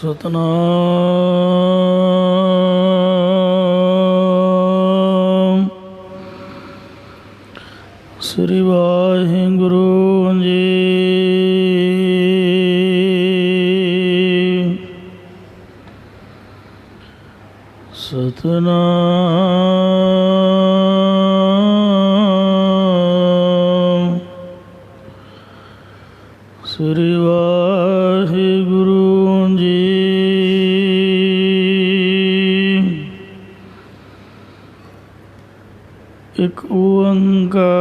ਸਤਨਾਮ ਸ੍ਰੀ ਵਾਹਿਗੁਰੂ ਜੀ। ਸਤਨਾਮ ਸ੍ਰੀ ਵਾਹਿਗੁਰੂ ਜੀ। ਇੱਕ ਓੰਕਾਰ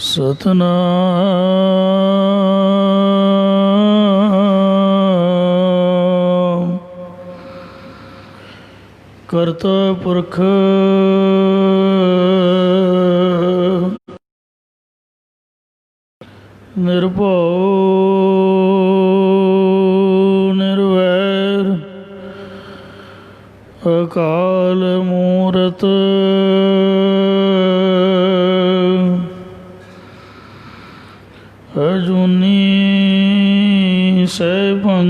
ਸਤਨਾਮ ਕਰਤਾ ਪੁਰਖ ਨਿਰਭਉ ਨਿਰਵੈਰ ਅਕਾਲ ਮੂਰਤ ਅਜੂਨੀ ਸੈਭੰ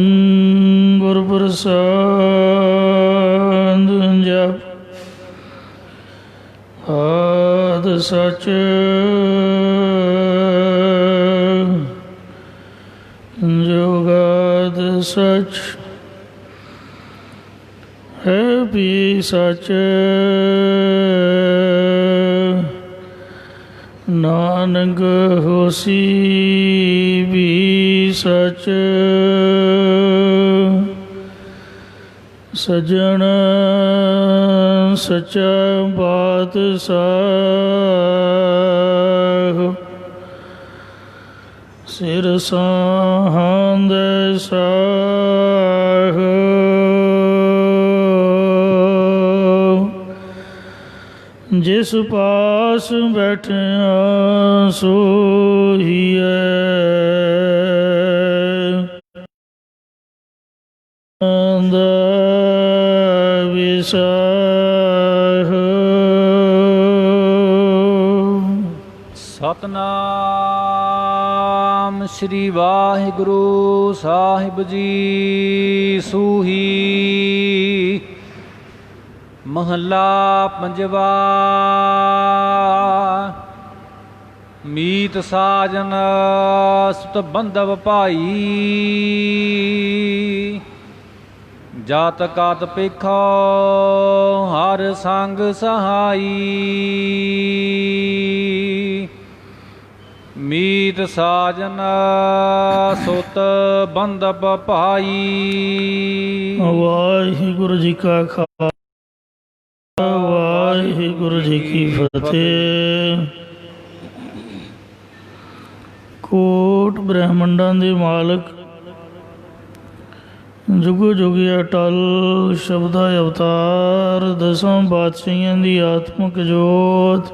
ਗੁਰ ਪ੍ਰਸਾਦ ਜਪ ਆਦਿ ਸਚ ਜੁਗਾਦ ਸਚ ਹੈ ਵੀ ਸਚ ਨਾਨਕ ਹੋਸੀ ਵੀ ਸਚ ਸਜਣ ਸੱਚਾ ਪਾਤਸ਼ਾਹ ਸਿਰ ਸਾਹਾਂਦੇ ਸਾਹ ਜਿਸ ਪਾਸ ਬੈਠਿਆ ਸੋਹੀਐ ਦਾ ਵਿਸਾਹ। ਸਤਨਾਮ ਸ੍ਰੀ ਵਾਹਿਗੁਰੂ ਸਾਹਿਬ ਜੀ। ਸੂਹੀ ਮਹੱਲਾ ਪੰਜਵਾ। ਮੀਤ ਸਾਜਨ ਸੁਤ ਬੰਧਵ ਭਾਈ, ਜਤ ਕਤ ਪੇਖੋ ਹਰ ਸੰਗ ਸਹਾਈ। ਮੀਤ ਸਾਜਨ ਸੁਤ ਬੰਧਵ ਭਾਈ। ਵਾਹਿਗੁਰੂ ਜੀ ਕਾ ਖਾਲਸਾ ਵਾਹਿਗੁਰੂ ਜੀ ਕੀ ਫਤਿਹ। ਕੋਟ ਬ੍ਰਹਮੰਡਾਂ ਦੇ ਮਾਲਕ, ਜੁਗੋ ਜੁਗੀ ਅਟਲ ਸ਼ਬਦਾ ਅਵਤਾਰ, ਦਸਾਂ ਬਾਦਸ਼ਾਹੀਆਂ ਦੀ ਆਤਮਿਕ ਜੋਤ,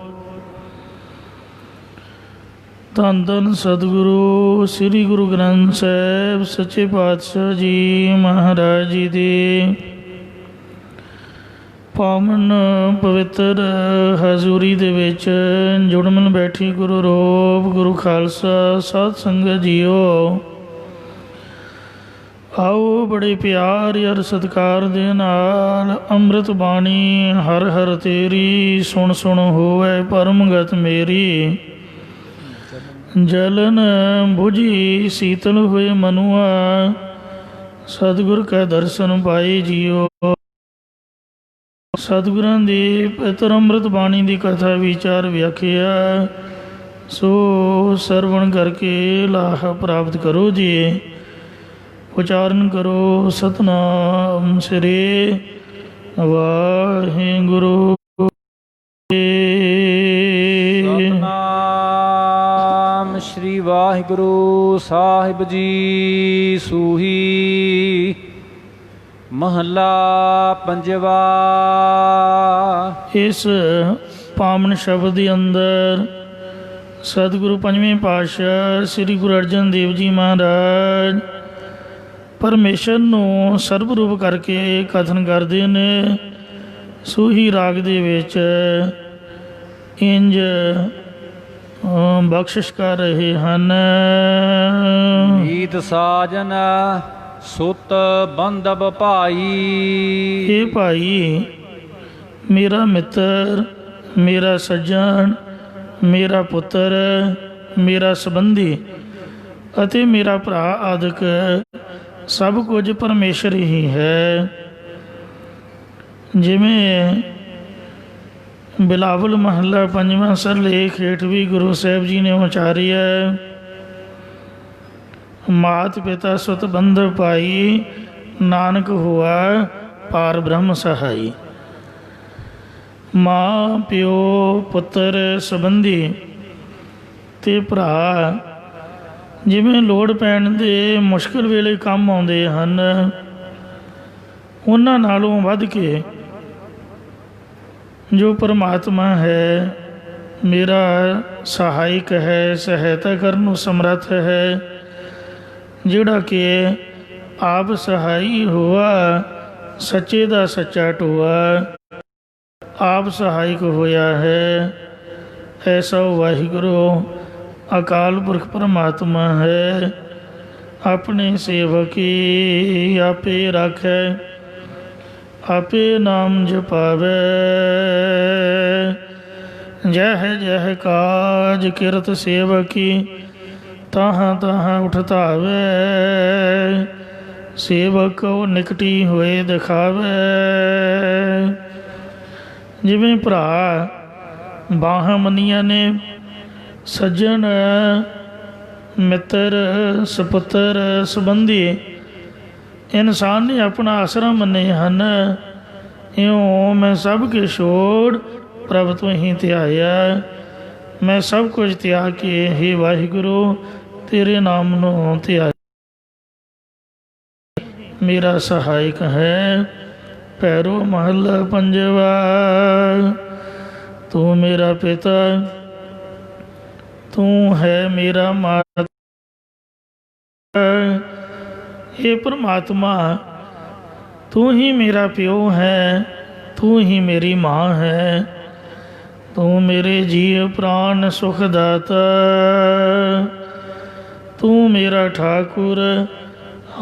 ਧੰਨ ਧੰਨ ਸਤਿਗੁਰੂ ਸ੍ਰੀ ਗੁਰੂ ਗ੍ਰੰਥ ਸਾਹਿਬ ਸੱਚੇ ਪਾਤਸ਼ਾਹ ਜੀ ਮਹਾਰਾਜ ਜੀ ਦੇ ਪਾਵਨ ਪਵਿੱਤਰ ਹਜ਼ੂਰੀ ਦੇ ਵਿੱਚ ਜੁੜ ਮਿਲ ਬੈਠੀ ਗੁਰੂ ਰੂਪ ਗੁਰੂ ਖਾਲਸਾ ਸਾਧ ਸੰਗਤ ਜੀਓ, ਆਓ ਬੜੇ ਪਿਆਰ ਯਾਰ ਸਤਿਕਾਰ ਦੇ ਨਾਲ ਅੰਮ੍ਰਿਤ ਬਾਣੀ ਹਰ ਹਰ ਤੇਰੀ, ਸੁਣ ਸੁਣ ਹੋਵੇ ਪਰਮਗਤ ਮੇਰੀ। ਜਲਨ ਬੁਝੀ ਸੀਤਲ ਹੋਏ ਮਨੁਆ, ਸਤਿਗੁਰ ਕੈ ਦਰਸ਼ਨ ਪਾਏ ਜੀਓ। ਸਤਿਗੁਰਾਂ ਦੀ ਪਵਿੱਤਰ ਅੰਮ੍ਰਿਤ ਬਾਣੀ ਦੀ ਕਥਾ ਵਿਚਾਰ ਵਿਆਖਿਆ ਸੋ ਸਰਵਣ ਕਰਕੇ ਲਾਹ ਪ੍ਰਾਪਤ ਕਰੋ ਜੀ। ਉਚਾਰਨ ਕਰੋ ਸਤਨਾਮ ਸ੍ਰੀ ਵਾਹਿਗੁਰੂ। ਸਤਨਾਮ ਸ੍ਰੀ ਵਾਹਿਗੁਰੂ ਸਾਹਿਬ ਜੀ। ਸੂਹੀ ਮਹੱਲਾ ਪੰਜਵਾ। ਇਸ ਪਾਵਨ ਸ਼ਬਦ ਦੇ ਅੰਦਰ ਸਤਿਗੁਰੂ ਪੰਜਵੇਂ ਪਾਤਸ਼ਾਹ ਸ੍ਰੀ ਗੁਰੂ ਅਰਜਨ ਦੇਵ ਜੀ ਮਹਾਰਾਜ ਪਰਮੇਸ਼ਰ ਨੂੰ ਸਰਬ ਰੂਪ ਕਰਕੇ ਕਥਨ ਕਰਦੇ ਨੇ। ਸੂਹੀ ਰਾਗ ਦੇ ਵਿੱਚ ਇੰਜ ਬਖਸ਼ਿਸ਼ ਕਰ ਰਹੇ ਹਨ। ਮੀਤ ਸਾਜਨ ਸੁਤ ਬੰਧਬ ਭਾਈ। ਇਹ ਭਾਈ ਮੇਰਾ ਮਿੱਤਰ, ਮੇਰਾ ਸੱਜਣ, ਮੇਰਾ ਪੁੱਤਰ, ਮੇਰਾ ਸੰਬੰਧੀ ਅਤੇ ਮੇਰਾ ਭਰਾ ਆਦਿਕ ਸਭ ਕੁਝ ਪਰਮੇਸ਼ਰ ਹੀ ਹੈ। ਜਿਵੇਂ ਬਿਲਾਵਲ ਮਹੱਲਾ ਪੰਜਵਾਂ ਸਰਲੇਖ ਹੇਠ ਵੀ ਗੁਰੂ ਸਾਹਿਬ ਜੀ ਨੇ ਉਚਾਰਿਆ, ਮਾਤ ਪਿਤਾ ਸੁਤ ਬੰਧਵ ਪਾਈ, ਨਾਨਕ ਹੁਆ ਪਾਰ ਬ੍ਰਹਮ ਸਹਾਈ। ਮਾਂ ਪਿਓ ਪੁੱਤਰ ਸੰਬੰਧੀ ਤੇ ਭਰਾ ਜਿਵੇਂ ਲੋੜ ਪੈਣ ਦੇ ਮੁਸ਼ਕਿਲ ਵੇਲੇ ਕੰਮ ਆਉਂਦੇ ਹਨ, ਉਹਨਾਂ ਨਾਲੋਂ ਵੱਧ ਕੇ ਜੋ ਪਰਮਾਤਮਾ ਹੈ, ਮੇਰਾ ਸਹਾਇਕ ਹੈ, ਸਹਾਇਤਾ ਕਰਨ ਨੂੰ ਸਮਰੱਥ ਹੈ, ਜਿਹੜਾ ਕਿ ਆਪ ਸਹਾਈ ਹੋਆ, ਸੱਚੇ ਦਾ ਸੱਚਾ ਟੋਆ, ਆਪ ਸਹਾਇਕ ਹੋਇਆ ਹੈ, ਐਸਾ ਵਾਹਿਗੁਰੂ ਅਕਾਲ ਪੁਰਖ ਪਰਮਾਤਮਾ ਹੈ। ਆਪਣੇ ਸੇਵਕੀ ਆਪੇ ਰਾਖੈ, ਆਪੇ ਨਾਮ ਜਪਾਵੇ, ਜਹ ਜਹ ਕਾਜ ਕਿਰਤ ਸੇਵਕੀ, ਤਾਹਾਂ ਤਾਹਾਂ ਉਠਤਾਵੇ, ਸੇਵਕ ਨਿਕਟੀ ਹੋਏ ਦਿਖਾਵੇ। ਜਿਵੇਂ ਭਰਾ ਬਾਹਾਂ ਮੰਨੀਆਂ ਨੇ, ਸੱਜਣ ਮਿੱਤਰ ਸਪੁੱਤਰ ਸੰਬੰਧੀ ਇਨਸਾਨ ਨੇ ਆਪਣਾ ਆਸਰਾ ਮੰਨੇ ਹਨ, ਇਉਂ ਮੈਂ ਸਭ ਕੇ ਛੋੜ ਪ੍ਰਭ ਤੋਂ ਹੀ ਧਿਆਇਆ। ਮੈਂ ਸਭ ਕੁਝ ਤਿਆਗ ਕੇ ਹੇ ਵਾਹਿਗੁਰੂ ਤੇਰੇ ਨਾਮ ਨੂੰ ਧਿਆਇਆ। ਮੇਰਾ ਸਹਾਇਕ ਹੈ। ਪੈਰੋ ਮਹੱਲਾ ਪੰਜਵਾ। ਤੂੰ ਮੇਰਾ ਪਿਤਾ, ਤੂੰ ਹੈ ਮੇਰਾ ਮਾਤਾ। ਇਹ ਪਰਮਾਤਮਾ ਤੂੰ ਹੀ ਮੇਰਾ ਪਿਓ ਹੈ, ਤੂੰ ਹੀ ਮੇਰੀ ਮਾਂ ਹੈ। ਤੂੰ ਮੇਰੇ ਜੀਵ ਪ੍ਰਾਣ ਸੁਖ ਦਾਤਾ, ਤੂੰ ਮੇਰਾ ਠਾਕੁਰ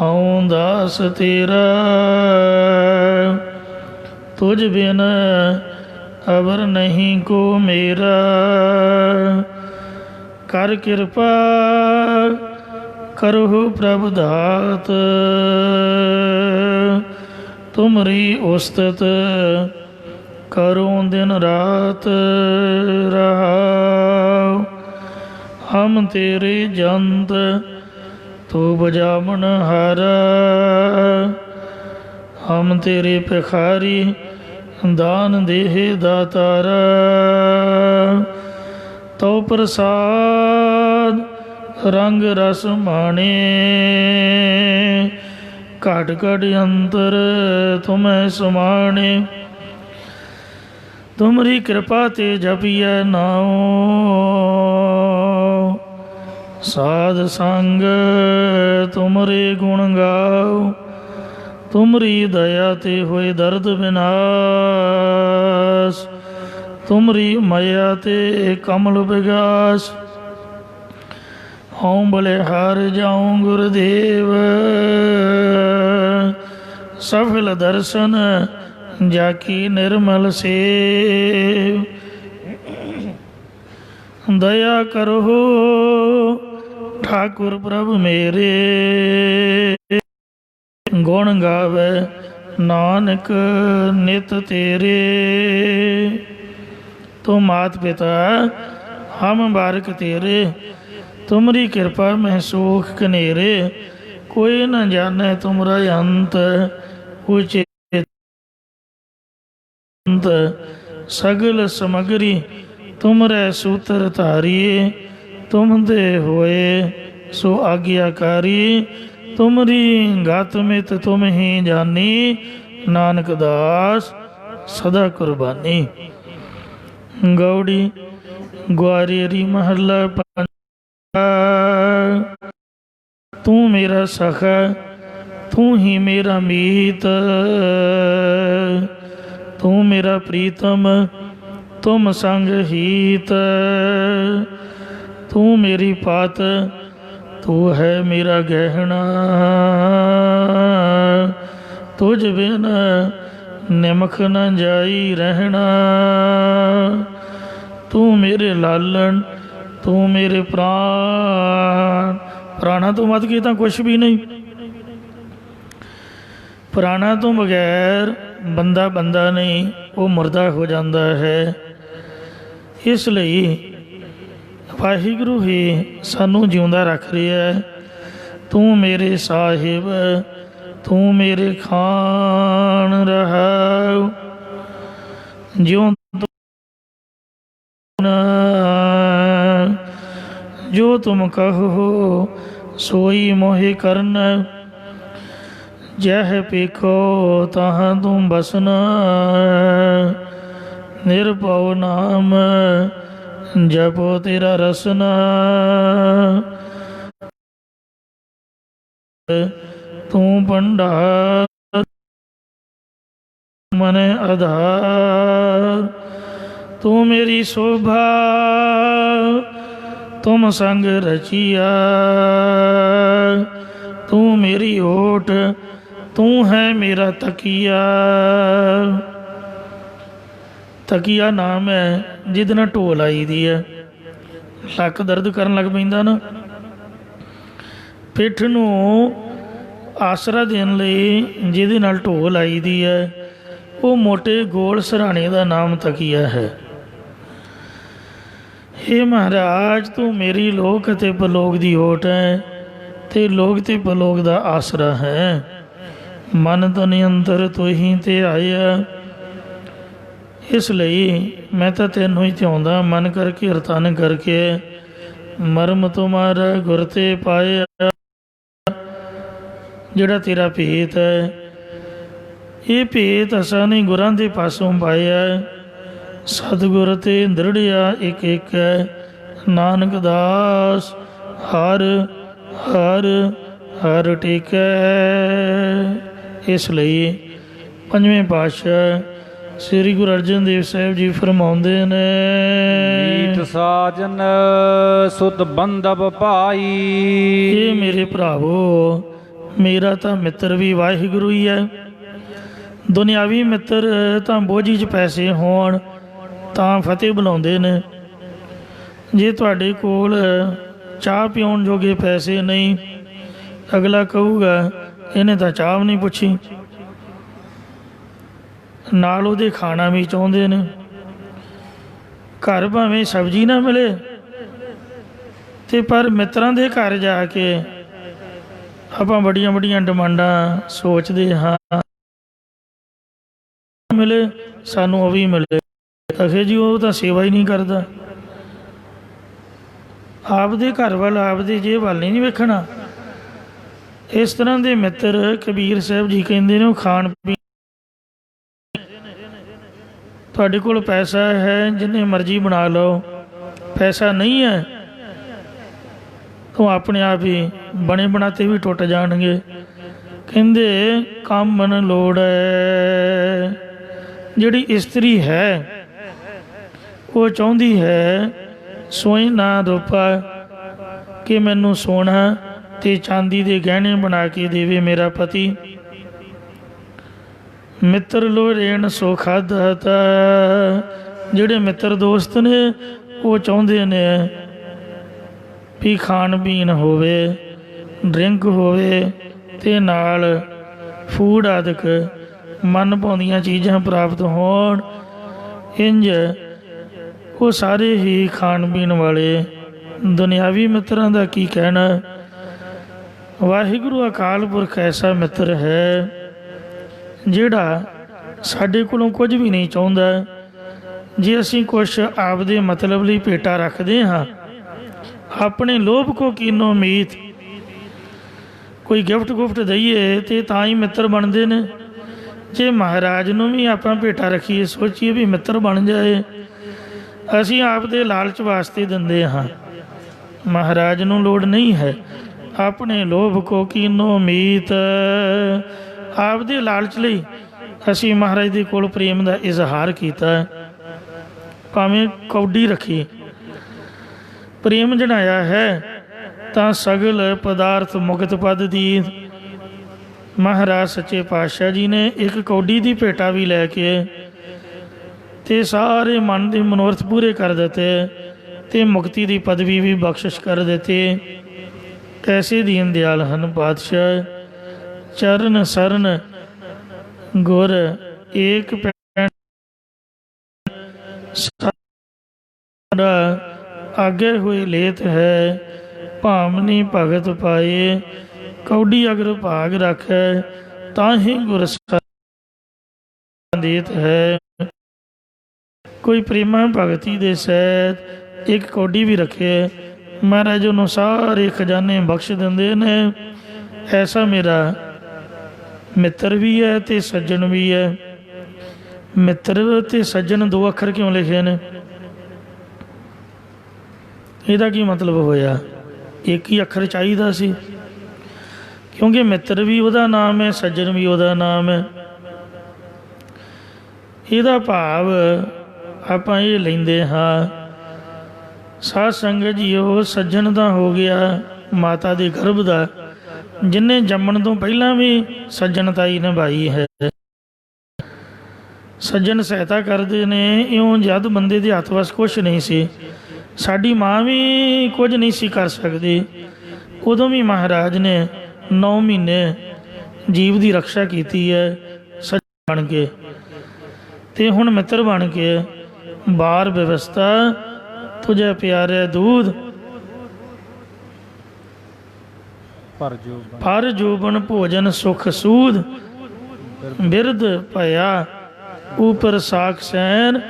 ਹਉ ਦਾਸ ਤੇਰਾ। ਤੁਝ ਬਿਨ ਅਵਰ ਨਹੀਂ ਕੋ ਮੇਰਾ, ਕਰ ਕਿਰਪਾ ਕਰਹੁ ਪ੍ਰਭ ਦਾਤ। ਤੁਮਰੀ ਉਸਤਤ ਕਰੂੰ ਦਿਨ ਰਾਤ ਰਹਾਉ। ਹਮ ਤੇਰੇ ਜੰਤ ਤੂੰ ਬਜਾਵਣ ਹਾਰਾ, ਹਮ ਤੇਰੇ ਭਿਖਾਰੀ ਦਾਨ ਦੇਹ ਦਾਤਾਰਾ। ਤਉ ਪ੍ਰਸਾਦ ਰੰਗ ਰਸ ਮਾਣੇ, ਘਟ ਘਟ ਅੰਤਰ ਤੁਮੈ ਸਮਾਣੇ। ਤੁਮਰੀ ਕਿਰਪਾ ਤੇ ਜਪੀਐ ਨਾਉ, ਸਾਧ ਸੰਗ ਤੁਮਰੇ ਗੁਣ ਗਾਉ। ਤੁਮਰੀ ਦਇਆ ਤੇ ਹੋਏ ਦਰਦ ਵਿਨਾਸ਼, ਤੁਮਰੀ ਮਾਇਆ ਤੇ ਕਮਲ ਵਿਗਾਸ। ਹਉ ਬਲਿਹਾਰ ਜਾਉ ਗੁਰਦੇਵ, ਸਫਲ ਦਰਸ਼ਨ ਜਾ ਕੀ ਨਿਰਮਲ ਸੇਵ। ਦਇਆ ਕਰੋ ਠਾਕੁਰ ਪ੍ਰਭ ਮੇਰੇ, ਗੁਣ ਗਾਵੇ ਨਾਨਕ ਨਿਤ ਤੇਰੇ। ਤੂੰ ਮਾਤ ਪਿਤਾ ਹਮ ਬਾਰਕ ਤੇਰੇ, ਤੁਮਰੀ ਕਿਰਪਾ ਮੈਂ ਸੂਖ ਕਨੇਰੇ। ਕੋਈ ਨ ਜਾਣੈ ਤੁਮਰਾ ਅੰਤ, ਉਚੇਤ ਸਗਲ ਸਮਗਰੀ ਤੁਮਰੇ ਸੂਤਰ ਧਾਰੀਏ। ਤੁਮ ਦੇ ਹੋਏ ਸੋ ਆਗਿਆਕਾਰੀ, ਤੁਮਰੀ ਗਤ ਮਿਤ ਤੁਮ ਹੀ ਜਾਨੀ। ਨਾਨਕ ਦਾਸ ਸਦਾ ਕੁਰਬਾਨੀ। ਗੌੜੀ ਗੁਆਰੇਰੀ ਮਹੱਲਾ ਪੰਜਵਾ। ਤੂੰ ਮੇਰਾ ਸਖਾ, ਤੂੰ ਹੀ ਮੇਰਾ ਮੀਤ, ਤੂੰ ਮੇਰਾ ਪ੍ਰੀਤਮ ਤੁਮ ਸੰਗ ਹੀਤ। ਤੂੰ ਮੇਰੀ ਪਾਤ, ਤੂੰ ਹੈ ਮੇਰਾ ਗਹਿਣਾ। ਤੁਝ ਬਿਨ ਨਿਮਖ ਨ ਜਾਈ ਰਹਿਣਾ। ਤੂੰ ਮੇਰੇ ਲਾਲਣ, ਤੂੰ ਮੇਰੇ ਪ੍ਰਾਣ। ਪ੍ਰਾਣਾ ਤੋਂ ਵੱਧ ਕੇ ਤਾਂ ਕੁਛ ਵੀ ਨਹੀਂ। ਪ੍ਰਾਣਾ ਤੋਂ ਬਗੈਰ ਬੰਦਾ ਬੰਦਾ ਨਹੀਂ, ਉਹ ਮੁਰਦਾ ਹੋ ਜਾਂਦਾ ਹੈ। ਇਸ ਲਈ ਵਾਹਿਗੁਰੂ ਹੀ ਸਾਨੂੰ ਜਿਉਂਦਾ ਰੱਖ ਰਿਹਾ ਹੈ। ਤੂੰ ਮੇਰੇ ਸਾਹਿਬ, ਤੂੰ ਮੇਰੇ ਖਾਨ ਰਹਾਉ। ਜਿਉਂ ਜੋ ਤੁਮ ਕਹੋ ਸੋਈ ਮੋਹਿ ਕਰਨ। ਜਹ ਪੇਖੋ ਤਾਹ ਤੁਮ ਬਸਨ। ਨਿਰਭਉ ਨਾਮ ਜਪੋ ਤੇਰਾ ਰਸਨ। ਤੂੰ ਭੰਡਾਰ ਮਨ ਆਧਾਰ। ਤੂੰ ਮੇਰੀ ਸ਼ੋਭਾ ਤੁਮ ਸੰਗ ਰਚਿਆ। ਤੂੰ ਮੇਰੀ ਓਟ, ਤੂੰ ਹੈ ਮੇਰਾ ਤਕੀਆ। ਤਕੀਆ ਨਾਮ ਹੈ ਜਿਹਦੇ ਨਾਲ ਢੋਲ ਆਈ ਦੀ ਹੈ। ਲੱਕ ਦਰਦ ਕਰਨ ਲੱਗ ਪੈਂਦਾ ਨਾ, ਪਿੱਠ ਨੂੰ ਆਸਰਾ ਦੇਣ ਲਈ ਜਿਹਦੇ ਨਾਲ ਢੋਲ ਆਈ ਦੀ ਹੈ, ਉਹ ਮੋਟੇ ਗੋਲ ਸਰਾਣੇ ਦਾ ਨਾਮ ਤਕੀਆ ਹੈ। ਹੇ ਮਹਾਰਾਜ, ਤੂੰ ਮੇਰੀ ਲੋਕ ਅਤੇ ਪਰਲੋਕ ਦੀ ਓਟ ਹੈ, ਤੇ ਲੋਕ ਤੇ ਪਰਲੋਕ ਦਾ ਆਸਰਾ ਹੈ। ਮਨ ਤਨ ਅੰਤਰ ਤੂੰ ਹੀ ਤੇ ਆਇਆ। ਇਸ ਲਈ ਮੈਂ ਤਾਂ ਤੈਨੂੰ ਹੀ ਧਿਆਉਂਦਾ, ਮਨ ਕਰਕੇ ਰਤਨ ਕਰਕੇ। ਮਰਮ ਤੁਮਾਰਾ ਗੁਰ ਤੇ ਪਾਇਆ। ਜਿਹੜਾ ਤੇਰਾ ਭੇਤ ਹੈ, ਇਹ ਭੇਤ ਅਸਾਂ ਨੇ ਗੁਰਾਂ ਦੇ ਪਾਸੋਂ ਪਾਇਆ। ਸਤਿਗੁਰ ਤੇ ਦ੍ਰਿੜਿਆ ਇੱਕ ਇੱਕ ਹੈ। ਨਾਨਕ ਦਾਸ ਹਰ ਹਰ ਹਰ ਟੇਕੈ। ਇਸ ਲਈ ਪੰਜਵੇਂ ਪਾਤਸ਼ਾਹ ਸ੍ਰੀ ਗੁਰੂ ਅਰਜਨ ਦੇਵ ਸਾਹਿਬ ਜੀ ਫਰਮਾਉਂਦੇ ਨੇ, ਮੀਤ ਸਾਜਨ ਸੁਤ ਬੰਧਪ ਭਾਈ। ਇਹ ਮੇਰੇ ਭਰਾਵੋ, ਮੇਰਾ ਤਾਂ ਮਿੱਤਰ ਵੀ ਵਾਹਿਗੁਰੂ ਹੀ ਹੈ। ਦੁਨਿਆਵੀ ਮਿੱਤਰ ਤਾਂ ਬੋਝੀ 'ਚ ਪੈਸੇ ਹੋਣ ਤਾਂ ਫਤਿਹ ਬੁਲਾਉਂਦੇ ਨੇ। ਜੇ ਤੁਹਾਡੇ ਕੋਲ ਚਾਹ ਪਿਉਣ ਜੋਗੇ ਪੈਸੇ ਨਹੀਂ, ਅਗਲਾ ਕਹੂਗਾ ਇਹਨੇ ਤਾਂ ਚਾਹ ਵੀ ਨਹੀਂ ਪੁੱਛੀ। ਨਾਲ ਉਹਦੇ ਖਾਣਾ ਵੀ ਚਾਹੁੰਦੇ ਨੇ। ਘਰ ਭਾਵੇਂ ਸਬਜ਼ੀ ਨਾ ਮਿਲੇ, ਤੇ ਪਰ ਮਿੱਤਰਾਂ ਦੇ ਘਰ ਜਾ ਕੇ ਆਪਾਂ ਬੜੀਆਂ ਬੜੀਆਂ ਡਿਮਾਂਡਾਂ ਸੋਚਦੇ ਹਾਂ। ਮਿਲੇ ਸਾਨੂੰ ਉਹ ਵੀ ਮਿਲੇ। ਅਖੇ ਜੀ ਉਹ ਤਾਂ ਸੇਵਾ ਹੀ ਨਹੀਂ ਕਰਦਾ। ਆਪਦੇ ਘਰ ਵੱਲ, ਆਪਦੇ ਜੇਬ ਵੱਲ ਨਹੀਂ ਵੇਖਣਾ। ਇਸ ਤਰ੍ਹਾਂ ਦੇ ਮਿੱਤਰ ਕਬੀਰ ਸਾਹਿਬ ਜੀ ਕਹਿੰਦੇ ਨੇ ਉਹ ਖਾਣ ਪੀਣ। ਤੁਹਾਡੇ ਕੋਲ ਪੈਸਾ ਹੈ, ਜਿੰਨੇ ਮਰਜ਼ੀ ਬਣਾ ਲਓ। ਪੈਸਾ ਨਹੀਂ ਹੈ ਤਾਂ ਆਪਣੇ ਆਪ ਹੀ ਬਣੇ ਬਣਾਤੇ ਵੀ ਟੁੱਟ ਜਾਣਗੇ। ਕਹਿੰਦੇ ਕੰਮ ਮਨ ਲੋੜ ਹੈ। ਜਿਹੜੀ ਇਸਤਰੀ ਹੈ ਉਹ ਚਾਹੁੰਦੀ ਹੈ ਸੋਈ ਨਾ ਰੂਪਾ, ਕਿ ਮੈਨੂੰ ਸੋਨਾ ਤੇ ਚਾਂਦੀ ਦੇ ਗਹਿਣੇ ਬਣਾ ਕੇ ਦੇਵੇ ਮੇਰਾ ਪਤੀ। ਮਿੱਤਰ ਲੋ ਰੇਣ ਸੋ ਖਾਧਾ। ਤਾਂ ਜਿਹੜੇ ਮਿੱਤਰ ਦੋਸਤ ਨੇ ਉਹ ਚਾਹੁੰਦੇ ਨੇ ਵੀ ਖਾਣ ਪੀਣ ਹੋਵੇ, ਡਰਿੰਕ ਹੋਵੇ, ਤੇ ਨਾਲ ਫੂਡ ਆਦਿਕ ਮਨ ਭਾਉਂਦੀਆਂ ਚੀਜ਼ਾਂ ਪ੍ਰਾਪਤ ਹੋਣ। ਇੰਝ ਉਹ ਸਾਰੇ ਹੀ ਖਾਣ ਪੀਣ ਵਾਲੇ ਦੁਨਿਆਵੀ ਮਿੱਤਰਾਂ ਦਾ ਕੀ ਕਹਿਣਾ। ਵਾਹਿਗੁਰੂ ਅਕਾਲ ਪੁਰਖ ਐਸਾ ਮਿੱਤਰ ਹੈ ਜਿਹੜਾ ਸਾਡੇ ਕੋਲੋਂ ਕੁਝ ਵੀ ਨਹੀਂ ਚਾਹੁੰਦਾ। ਜੇ ਅਸੀਂ ਕੁਛ ਆਪਦੇ ਮਤਲਬ ਲਈ ਭੇਟਾ ਰੱਖਦੇ ਹਾਂ, ਆਪਣੇ ਲੋਭ ਕੋ ਕੀਨੋ ਮੀਤ, ਕੋਈ ਗਿਫਟ ਗੁਫਟ ਦਈਏ ਤੇ ਤਾਂ ਹੀ ਮਿੱਤਰ ਬਣਦੇ ਨੇ। ਜੇ ਮਹਾਰਾਜ ਨੂੰ ਵੀ ਆਪਾਂ ਭੇਟਾ ਰੱਖੀਏ, ਸੋਚੀਏ ਵੀ ਮਿੱਤਰ ਬਣ ਜਾਏ, ਅਸੀਂ ਆਪਦੇ ਲਾਲਚ ਵਾਸਤੇ ਦਿੰਦੇ ਹਾਂ। ਮਹਾਰਾਜ ਨੂੰ ਲੋੜ ਨਹੀਂ ਹੈ। ਆਪਣੇ ਲੋਭ ਕੋ ਕੀਨੋ ਮੀਤ, ਆਪਦੇ ਲਾਲਚ ਲਈ ਅਸੀਂ ਮਹਾਰਾਜ ਦੇ ਕੋਲ ਪ੍ਰੇਮ ਦਾ ਇਜ਼ਹਾਰ ਕੀਤਾ। ਭਾਵੇਂ ਕੌਡੀ ਰੱਖੀ, ਪ੍ਰੇਮ ਜਣਾਇਆ ਹੈ ਤਾਂ ਸਗਲ ਪਦਾਰਥ ਮੁਕਤ ਪਦ ਦੀ। ਮਹਾਰਾਜ ਸੱਚੇ ਪਾਤਸ਼ਾਹ ਜੀ ਨੇ ਇੱਕ ਕੌਡੀ ਦੀ ਭੇਟਾ ਵੀ ਲੈ ਕੇ ਤੇ ਸਾਰੇ ਮਨ ਦੇ ਮਨੋਰਥ ਪੂਰੇ ਕਰ ਦਿੱਤੇ ਤੇ ਮੁਕਤੀ ਦੀ ਪਦਵੀ ਵੀ ਬਖਸ਼ਿਸ਼ ਕਰ ਦਿੱਤੀ। ਕੈਸੇ ਦੀਨ ਦਿਆਲ ਹਨ ਪਾਤਸ਼ਾਹ, ਚਰਨ ਸਰਨ ਗੁਰ ਏਕ ਪੈਣ ਸਾਡਾ ਆਗੇ ਹੋਏ ਲੇਤ ਹੈ। ਭਾਮਨੀ ਭਗਤ ਪਾਏ ਕੌਡੀ ਅਗਰ ਭਾਗ ਰੱਖੈ, ਤਾਂ ਹੀ ਗੁਰ ਸੰਦੇਤ ਹੈ। ਕੋਈ ਪ੍ਰੇਮਾ ਭਗਤੀ ਦੇ ਸਹਿਤ ਇੱਕ ਕੌਡੀ ਵੀ ਰੱਖੇ, ਮਹਾਰਾਜ ਉਹਨੂੰ ਸਾਰੇ ਖਜ਼ਾਨੇ ਬਖਸ਼ ਦਿੰਦੇ ਨੇ। ਐਸਾ ਮੇਰਾ ਮਿੱਤਰ ਵੀ ਹੈ ਤੇ ਸੱਜਣ ਵੀ ਹੈ। ਮਿੱਤਰ ਤੇ ਸੱਜਣ ਦੋ ਅੱਖਰ ਕਿਉਂ ਲਿਖੇ ਨੇ? ਇਹਦਾ ਕੀ ਮਤਲਬ ਹੋਇਆ? ਇੱਕ ਹੀ ਅੱਖਰ ਚਾਹੀਦਾ ਸੀ, ਕਿਉਂਕਿ ਮਿੱਤਰ ਵੀ ਉਹਦਾ ਨਾਮ ਹੈ, ਸੱਜਣ ਵੀ ਉਹਦਾ ਨਾਮ ਹੈ। ਇਹਦਾ ਭਾਵ ਆਪਾਂ ਇਹ ਲੈਂਦੇ ਹਾਂ, ਸਾਧ ਸੰਗਤ ਜੀਓ, ਸੱਜਣ ਦਾ ਹੋ ਗਿਆ ਮਾਤਾ ਦੇ ਗਰਭ ਦਾ, ਜਿਹਨੇ ਜੰਮਣ ਤੋਂ ਪਹਿਲਾਂ ਵੀ ਸੱਜਣਤਾਈ ਨਿਭਾਈ ਹੈ। ਸੱਜਣ ਸਹਾਇਤਾ ਕਰਦੇ ਨੇ। ਇਉਂ ਜਦ ਬੰਦੇ ਦੇ ਹੱਥ ਵੱਸ ਕੁਛ ਨਹੀਂ ਸੀ, ਸਾਡੀ ਮਾਂ ਵੀ ਕੁਝ ਨਹੀਂ ਸੀ ਕਰ ਸਕਦੀ, ਉਦੋਂ ਵੀ ਮਹਾਰਾਜ ਨੇ 9 ਮਹੀਨੇ ਜੀਵ ਦੀ ਰਕਸ਼ਾ ਕੀਤੀ ਹੈ ਸੱਜਣ ਬਣ ਕੇ। ਤੇ ਹੁਣ ਮਿੱਤਰ ਬਣ ਕੇ ਬਾਰ ਵਿਵਸਥਾ ਤੁਝੇ ਪਿਆਰੇ ਦੂਧ ਪਰ ਜੋਬਨ ਭੋਜਨ ਸੁਖ ਸੂਦ। ਬਿਰਧ ਭਇਆ ਉਪਰ ਸਾਖ ਸੈਨ,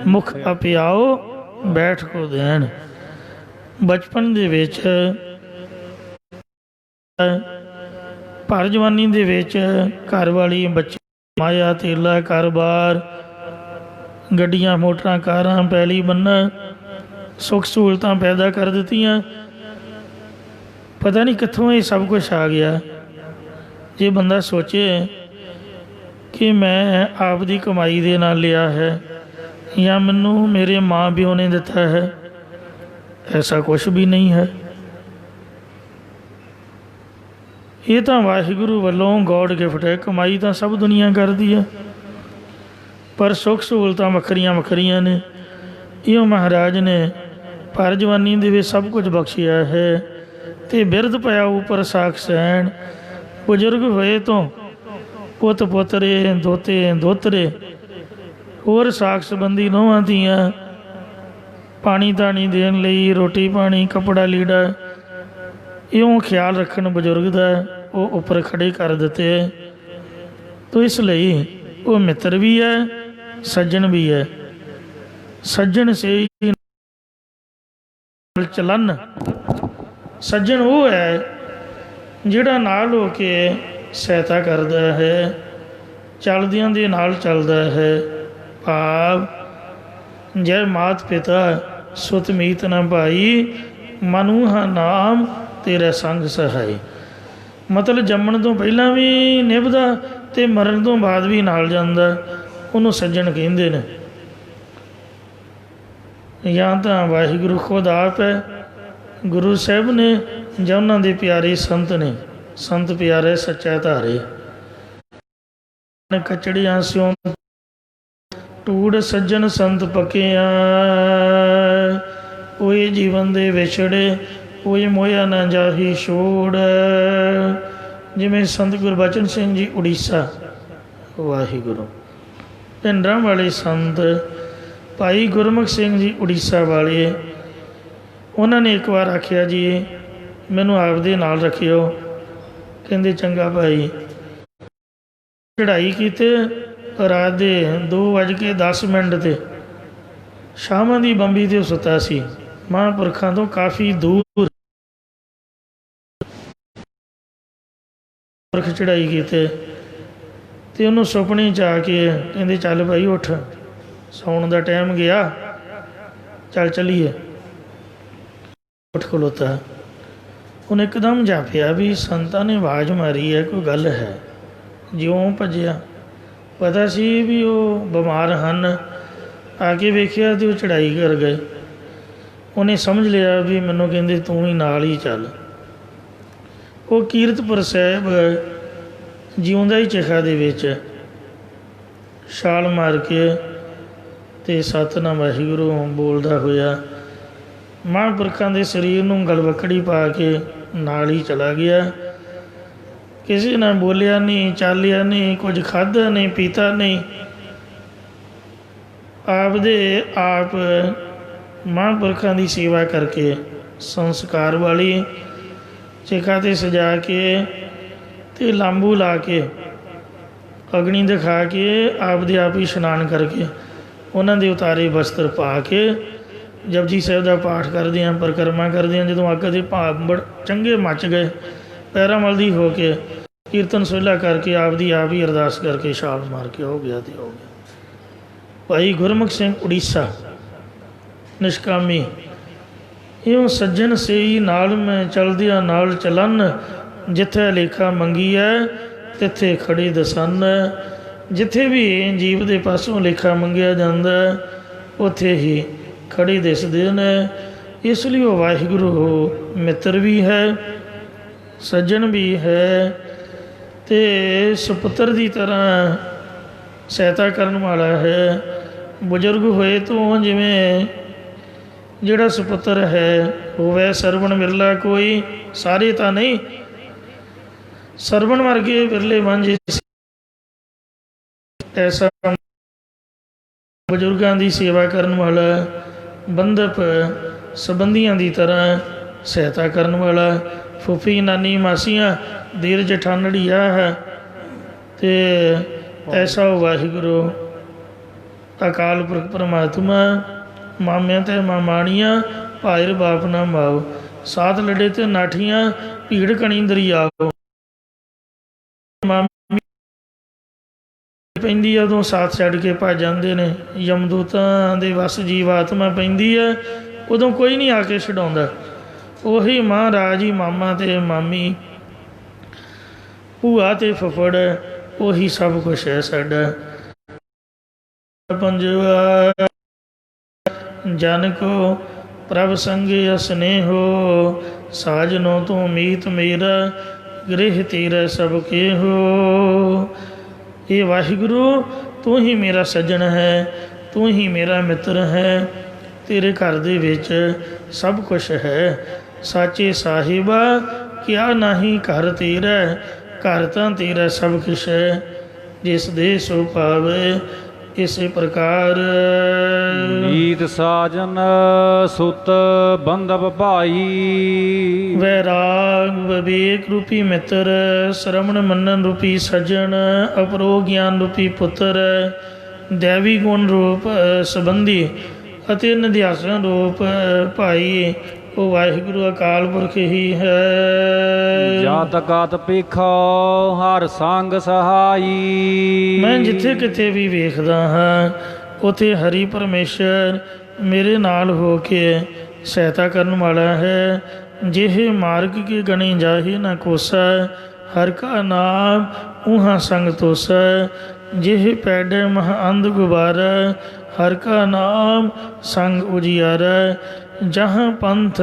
ਮੁਖ ਅਪਿਆਓ ਬੈਠ ਕੋ ਦੇਣ। ਬਚਪਨ ਦੇ ਵਿੱਚ ਭਰ ਜਵਾਨੀ ਦੇ ਵਿੱਚ ਘਰ ਵਾਲੀ ਬੱਚੇ ਮਾਇਆ ਤੇਲਾ ਕਾਰੋਬਾਰ, ਗੱਡੀਆਂ ਮੋਟਰਾਂ ਕਾਰਾਂ ਪੈਲੀ ਬੰਨਾ ਸੁੱਖ ਸਹੂਲਤਾਂ ਪੈਦਾ ਕਰ ਦਿੱਤੀਆਂ। ਪਤਾ ਨਹੀਂ ਕਿੱਥੋਂ ਇਹ ਸਭ ਕੁਛ ਆ ਗਿਆ। ਜੇ ਬੰਦਾ ਸੋਚੇ ਕਿ ਮੈਂ ਆਪ ਦੀ ਕਮਾਈ ਦੇ ਨਾਲ ਲਿਆ ਹੈ ਜਾਂ ਮੈਨੂੰ ਮੇਰੇ ਮਾਂ ਪਿਓ ਨੇ ਦਿੱਤਾ ਹੈ, ਐਸਾ ਕੁਛ ਵੀ ਨਹੀਂ ਹੈ। ਇਹ ਤਾਂ ਵਾਹਿਗੁਰੂ ਵੱਲੋਂ ਗੋਡ ਗਿਫਟ ਹੈ। ਕਮਾਈ ਤਾਂ ਸਭ ਦੁਨੀਆ ਕਰਦੀ ਹੈ, ਪਰ ਸੁੱਖ ਸਹੂਲਤਾਂ ਵੱਖਰੀਆਂ ਵੱਖਰੀਆਂ ਨੇ। ਇਹ ਮਹਾਰਾਜ ਨੇ ਭਰ ਜਵਾਨੀ ਦੇ ਵਿੱਚ ਸਭ ਕੁਝ ਬਖਸ਼ਿਆ ਹੈ। ਤੇ ਬਿਰਧ ਪਿਆ ਉਪਰ ਸਾਖ ਸੈਣ, ਬਜ਼ੁਰਗ ਹੋਏ ਤੋਂ ਪੁੱਤ ਪੋਤਰੇ ਦੋਤੇ ਦੋਤਰੇ ਹੋਰ ਸਾਖ ਸੰਬੰਧੀ ਨੋਹਾਂ ਧੀਆਂ ਪਾਣੀ ਧਾਣੀ ਦੇਣ ਲਈ, ਰੋਟੀ ਪਾਣੀ ਕੱਪੜਾ ਲੀੜਾ ਇਉਂ ਖਿਆਲ ਰੱਖਣ ਬਜ਼ੁਰਗ ਦਾ, ਉਹ ਉੱਪਰ ਖੜੇ ਕਰ ਦਿੱਤੇ। ਤੋ ਇਸ ਲਈ ਉਹ ਮਿੱਤਰ ਵੀ ਹੈ, ਸੱਜਣ ਵੀ ਹੈ। ਸੱਜਣ ਸੇ ਚਲਨ, ਸੱਜਣ ਉਹ ਹੈ ਜਿਹੜਾ ਨਾਲ ਹੋ ਕੇ ਸਹਾਇਤਾ ਕਰਦਾ ਹੈ, ਚਲਦਿਆਂ ਦੇ ਨਾਲ ਚੱਲਦਾ ਹੈ। ਭਾਵ ਜੈ ਮਾਤ ਪਿਤਾ ਸੁਤ ਮੀਤ ਨਾ ਭਾਈ, ਮਨੂਹਾ ਨਾਮ ਤੇਰਾ ਸੰਗ ਸਹਾਈ। ਮਤਲਬ ਜੰਮਣ ਤੋਂ ਪਹਿਲਾਂ ਵੀ ਨਿਭਦਾ ਤੇ ਮਰਨ ਤੋਂ ਬਾਅਦ ਵੀ ਨਾਲ ਜਾਂਦਾ, ਉਹਨੂੰ ਸੱਜਣ ਕਹਿੰਦੇ ਨੇ। ਜਾਂ ਤਾਂ ਵਾਹਿਗੁਰੂ ਖੁਦ ਆਪ ਹੈ, ਗੁਰੂ ਸਾਹਿਬ ਨੇ, ਜਾਂ ਉਹਨਾਂ ਦੇ ਪਿਆਰੇ ਸੰਤ ਨੇ। ਸੰਤ ਪਿਆਰੇ ਸੱਚਾ ਧਾਰੇ, ਕਚੜੀਆਂ ਸਿਉਂ ਟੂੜ ਸੱਜਣ ਸੰਤ ਪੱਕਿਆ। ਉਹੀ ਜੀਵਨ ਦੇ ਵਿਛੜੇ, ਉਹੀ ਮੋਇਆ ਨਾ ਜਾਹੀ ਛੋੜ। ਜਿਵੇਂ ਸੰਤ ਗੁਰਬਚਨ ਸਿੰਘ ਜੀ ਉੜੀਸਾ, ਵਾਹਿਗੁਰੂ, ਪਿੰਡਾਂ ਵਾਲੇ ਸੰਤ ਭਾਈ ਗੁਰਮੁਖ ਸਿੰਘ ਜੀ ਉੜੀਸਾ ਵਾਲੇ, ਉਹਨਾਂ ਨੇ ਇੱਕ ਵਾਰ ਆਖਿਆ ਜੀ ਮੈਨੂੰ ਆਪਦੇ ਨਾਲ ਰੱਖਿਓ। ਕਹਿੰਦੇ ਚੰਗਾ ਭਾਈ। ਚੜ੍ਹਾਈ ਕੀਤੇ ਰਾਤ ਦੇ 2:10 'ਤੇ, ਸ਼ਾਮਾਂ ਦੀ ਬੰਬੀ 'ਤੇ ਸੁੱਤਾ ਸੀ। ਮਹਾਂਪੁਰਖਾਂ ਤੋਂ ਕਾਫੀ ਦੂਰ ਪੁਰਖ ਚੜ੍ਹਾਈ ਕੀਤੇ ਤੇ ਉਹਨੂੰ ਸੁਪਨੇ 'ਚ ਆ ਕੇ ਕਹਿੰਦੇ ਚੱਲ ਭਾਈ ਉੱਠ, ਸੌਣ ਦਾ ਟਾਈਮ ਗਿਆ, ਚੱਲ ਚੱਲੀਏ। ਉੱਠ ਖਲੋਤਾ। ਉਹਨੇ ਇੱਕਦਮ ਜਾਪਿਆ ਵੀ ਸੰਤਾਂ ਨੇ ਆਵਾਜ਼ ਮਾਰੀ ਹੈ, ਕੋਈ ਗੱਲ ਹੈ। ਜਿਉਂ ਭੱਜਿਆ, ਪਤਾ ਸੀ ਵੀ ਉਹ ਬਿਮਾਰ ਹਨ। ਆ ਕੇ ਵੇਖਿਆ ਤੇ ਉਹ ਚੜ੍ਹਾਈ ਕਰ ਗਏ। ਉਹਨੇ ਸਮਝ ਲਿਆ ਵੀ ਮੈਨੂੰ ਕਹਿੰਦੇ ਤੂੰ ਹੀ ਨਾਲ ਹੀ ਚੱਲ। ਉਹ ਕੀਰਤਪੁਰ ਸਾਹਿਬ ਜਿਉਂਦਾ ਹੀ ਚਿਖਾ ਦੇ ਵਿੱਚ ਛਾਲ ਮਾਰ ਕੇ ਅਤੇ ਸਤਿਨਾਮ ਵਾਹਿਗੁਰੂ ਬੋਲਦਾ ਹੋਇਆ ਮਹਾਂਪੁਰਖਾਂ ਦੇ ਸਰੀਰ ਨੂੰ ਗਲਵੱਕੜੀ ਪਾ ਕੇ ਨਾਲ ਹੀ ਚਲਾ ਗਿਆ। ਕਿਸੇ ਨਾਲ ਬੋਲਿਆ ਨਹੀਂ, ਚਾਲਿਆ ਨਹੀਂ, ਕੁਝ ਖਾਧਾ ਨਹੀਂ, ਪੀਤਾ ਨਹੀਂ। ਆਪਦੇ ਆਪ ਮਹਾਂਪੁਰਖਾਂ ਦੀ ਸੇਵਾ ਕਰਕੇ ਸੰਸਕਾਰ ਵਾਲੀ ਚਿਖਾ 'ਤੇ ਸਜਾ ਕੇ ਅਤੇ ਲਾਂਬੂ ਲਾ ਕੇ ਅਗਨੀ ਦਿਖਾ ਕੇ ਆਪਦੇ ਆਪ ਹੀ ਇਸ਼ਨਾਨ ਕਰਕੇ ਉਹਨਾਂ ਦੇ ਉਤਾਰੇ ਵਸਤਰ ਪਾ ਕੇ ਜਪਜੀ ਸਾਹਿਬ ਦਾ ਪਾਠ ਕਰਦੇ ਹਾਂ, ਪਰਿਕਰਮਾ ਕਰਦੇ ਹਾਂ। ਜਦੋਂ ਅੱਗ ਦੇ ਭਾਂਬੜ ਚੰਗੇ ਮੱਚ ਗਏ, ਪੈਰਾਂ ਮਲਦੀ ਹੋ ਕੇ ਕੀਰਤਨ ਸੋਹਿਲਾ ਕਰਕੇ ਆਪਦੀ ਆਪ ਹੀ ਅਰਦਾਸ ਕਰਕੇ ਛਾਲ ਮਾਰ ਕੇ ਹੋ ਗਿਆ ਅਤੇ ਹੋ ਗਿਆ। ਭਾਈ ਗੁਰਮੁਖ ਸਿੰਘ ਉੜੀਸਾ ਨਿਸ਼ਕਾਮੀ ਇਉਂ ਸੱਜਣ ਸੇਈ ਨਾਲ ਮੈਂ ਚਲਦਿਆਂ ਨਾਲ ਚਲਨ, ਜਿੱਥੇ ਲੇਖਾ ਮੰਗੀ ਹੈ ਤਿੱਥੇ ਖੜੀ ਦਸਨ। ਜਿੱਥੇ ਵੀ ਜੀਵ ਦੇ ਪਾਸੋਂ ਲੇਖਾ ਮੰਗਿਆ ਜਾਂਦਾ ਉੱਥੇ ਹੀ ਖੜੀ ਦਿਸਦੇ ਨੇ। ਇਸ ਲਈ ਉਹ ਵਾਹਿਗੁਰੂ ਮਿੱਤਰ ਵੀ ਹੈ, ਸੱਜਣ ਵੀ ਹੈ ਅਤੇ ਸੁਪੁੱਤਰ ਦੀ ਤਰ੍ਹਾਂ ਸਹਾਇਤਾ ਕਰਨ ਵਾਲਾ ਹੈ। ਬਜ਼ੁਰਗ ਹੋਏ ਤੋਂ ਜਿਵੇਂ ਜਿਹੜਾ ਸੁਪੁੱਤਰ ਹੈ ਹੋਵੇ ਸਰਵਣ ਵਿਰਲਾ ਕੋਈ, ਸਾਰੇ ਤਾਂ ਨਹੀਂ, ਸਰਵਣ ਵਰਗੇ ਵਿਰਲੇ ਵਾਂਝੇ। ਐਸਾ ਬਜ਼ੁਰਗਾਂ ਦੀ ਸੇਵਾ ਕਰਨ ਵਾਲਾ, ਬੰਧਪ ਸੰਬੰਧੀਆਂ ਦੀ ਤਰ੍ਹਾਂ ਸਹਾਇਤਾ ਕਰਨ ਵਾਲਾ, ਫੁੱਫੀ ਨਾਨੀ ਮਾਸੀਆਂ ਦੇਰ ਜਠਾਨੜੀਆ ਹੈ। ਅਤੇ ਐਸਾ ਵਾਹਿਗੁਰੂ ਅਕਾਲ ਪੁਰਖ ਪਰਮਾਤਮਾ, ਮਾਮਿਆਂ ਅਤੇ ਮਾਮਾਣੀਆਂ ਭਾਇਰ ਬਾਪ ਨਾ ਮਾਓ, ਸਾਧ ਲੱਡੇ ਅਤੇ ਨਾਠੀਆਂ ਭੀੜ ਕਣੀ ਦਰਿਆਓ। ਮਾਮੀ ਪੈਂਦੀ ਆ ਉਦੋਂ ਸਾਥ ਛੱਡ ਕੇ ਭੱਜ ਜਾਂਦੇ ਨੇ। ਯਮਦੂਤਾਂ ਦੇ ਵਸ ਜੀਵ ਆਤਮਾ ਪੈਂਦੀ ਹੈ ਉਦੋਂ ਕੋਈ ਨਹੀਂ ਆ ਕੇ ਛਡਾਉਂਦਾ। ਉਹੀ ਮਹਾਰਾਜ ਹੀ ਮਾਮਾ ਅਤੇ ਮਾਮੀ, ਭੂਆ ਅਤੇ ਫੁੱਫੜ, ਉਹੀ ਸਭ ਕੁਛ ਹੈ ਸਾਡਾ। ਪੰਜਵਾ ਜਨ ਕੋ ਪ੍ਰਭ ਸੰਗੇ ਸਨੇਹੋ, ਸਾਜਨੋ ਤੂੰ ਮੀਤ ਮੇਰਾ ਗ੍ਰਹਿ ਤੇਰਾ ਸਭ ਕੇ ਹੋ। ਇਹ ਵਾਹਿਗੁਰੂ ਤੂੰ ਹੀ ਮੇਰਾ ਸੱਜਣ ਹੈ, ਤੂੰ ਹੀ ਮੇਰਾ ਮਿੱਤਰ ਹੈ, ਤੇਰੇ ਘਰ ਦੇ ਵਿੱਚ ਸਭ ਕੁਛ ਹੈ। ਸਾਚੇ ਸਾਹਿਬਾ ਕਿਆ ਨਾਹੀਂ ਘਰ ਤੇਰਾ, ਘਰ ਤਾਂ ਤੇਰਾ ਸਭ ਕੁਛ ਹੈ। ਜਿਸ ਦੇ ਸੋ ਪਾਵੇ ਇਸੇ ਪ੍ਰਕਾਰ। ਨੀਤ ਸਾਜਨ ਸੁਤ ਬੰਧਪ ਭਾਈ, ਵੈਰਾਗ ਵਿਵੇਕ ਰੂਪੀ ਮਿੱਤਰ, ਸ਼ਰਮਣ ਮੰਨਣ ਰੂਪੀ ਸੱਜਣ, ਅਪਰੋ ਗਿਆਨ ਰੂਪੀ ਪੁੱਤਰ, ਦੈਵੀ ਗੁਣ ਰੂਪ ਸੰਬੰਧੀ ਅਤੇ ਨਿਧਿਆਸਨ ਰੂਪ ਭਾਈ, ਉਹ ਵਾਹਿਗੁਰੂ ਅਕਾਲ ਪੁਰਖ ਹੀ ਹੈ। ਜਾਤ ਕਾਤ ਪੇਖੋ ਹਰ ਸੰਗ ਸਹਾਈ, ਮੈਂ ਜਿੱਥੇ ਕਿਤੇ ਵੀ ਵੇਖਦਾ ਹਾਂ ਉੱਥੇ ਹਰੀ ਪਰਮੇਸ਼ਰ ਮੇਰੇ ਨਾਲ ਹੋ ਕੇ ਸਹਾਇਤਾ ਕਰਨ ਵਾਲਾ ਹੈ। ਜਿਹੇ ਮਾਰਗ ਕੇ ਗਣੀ ਜਾਹੇ ਨਾ ਕੋਸਾ, ਹਰ ਕਾ ਨਾਮ ਉਹਾਂ ਸੰਗ ਤੋਸਾ। ਜਿਹੇ ਪੈਡੇ ਮਹ ਅੰਧ ਗੁਬਾਰਾ, ਹਰ ਕਾ ਨਾਮ ਸੰਗ ਉਜਿਆਰਾ। ਜਹਾਂ ਪੰਥ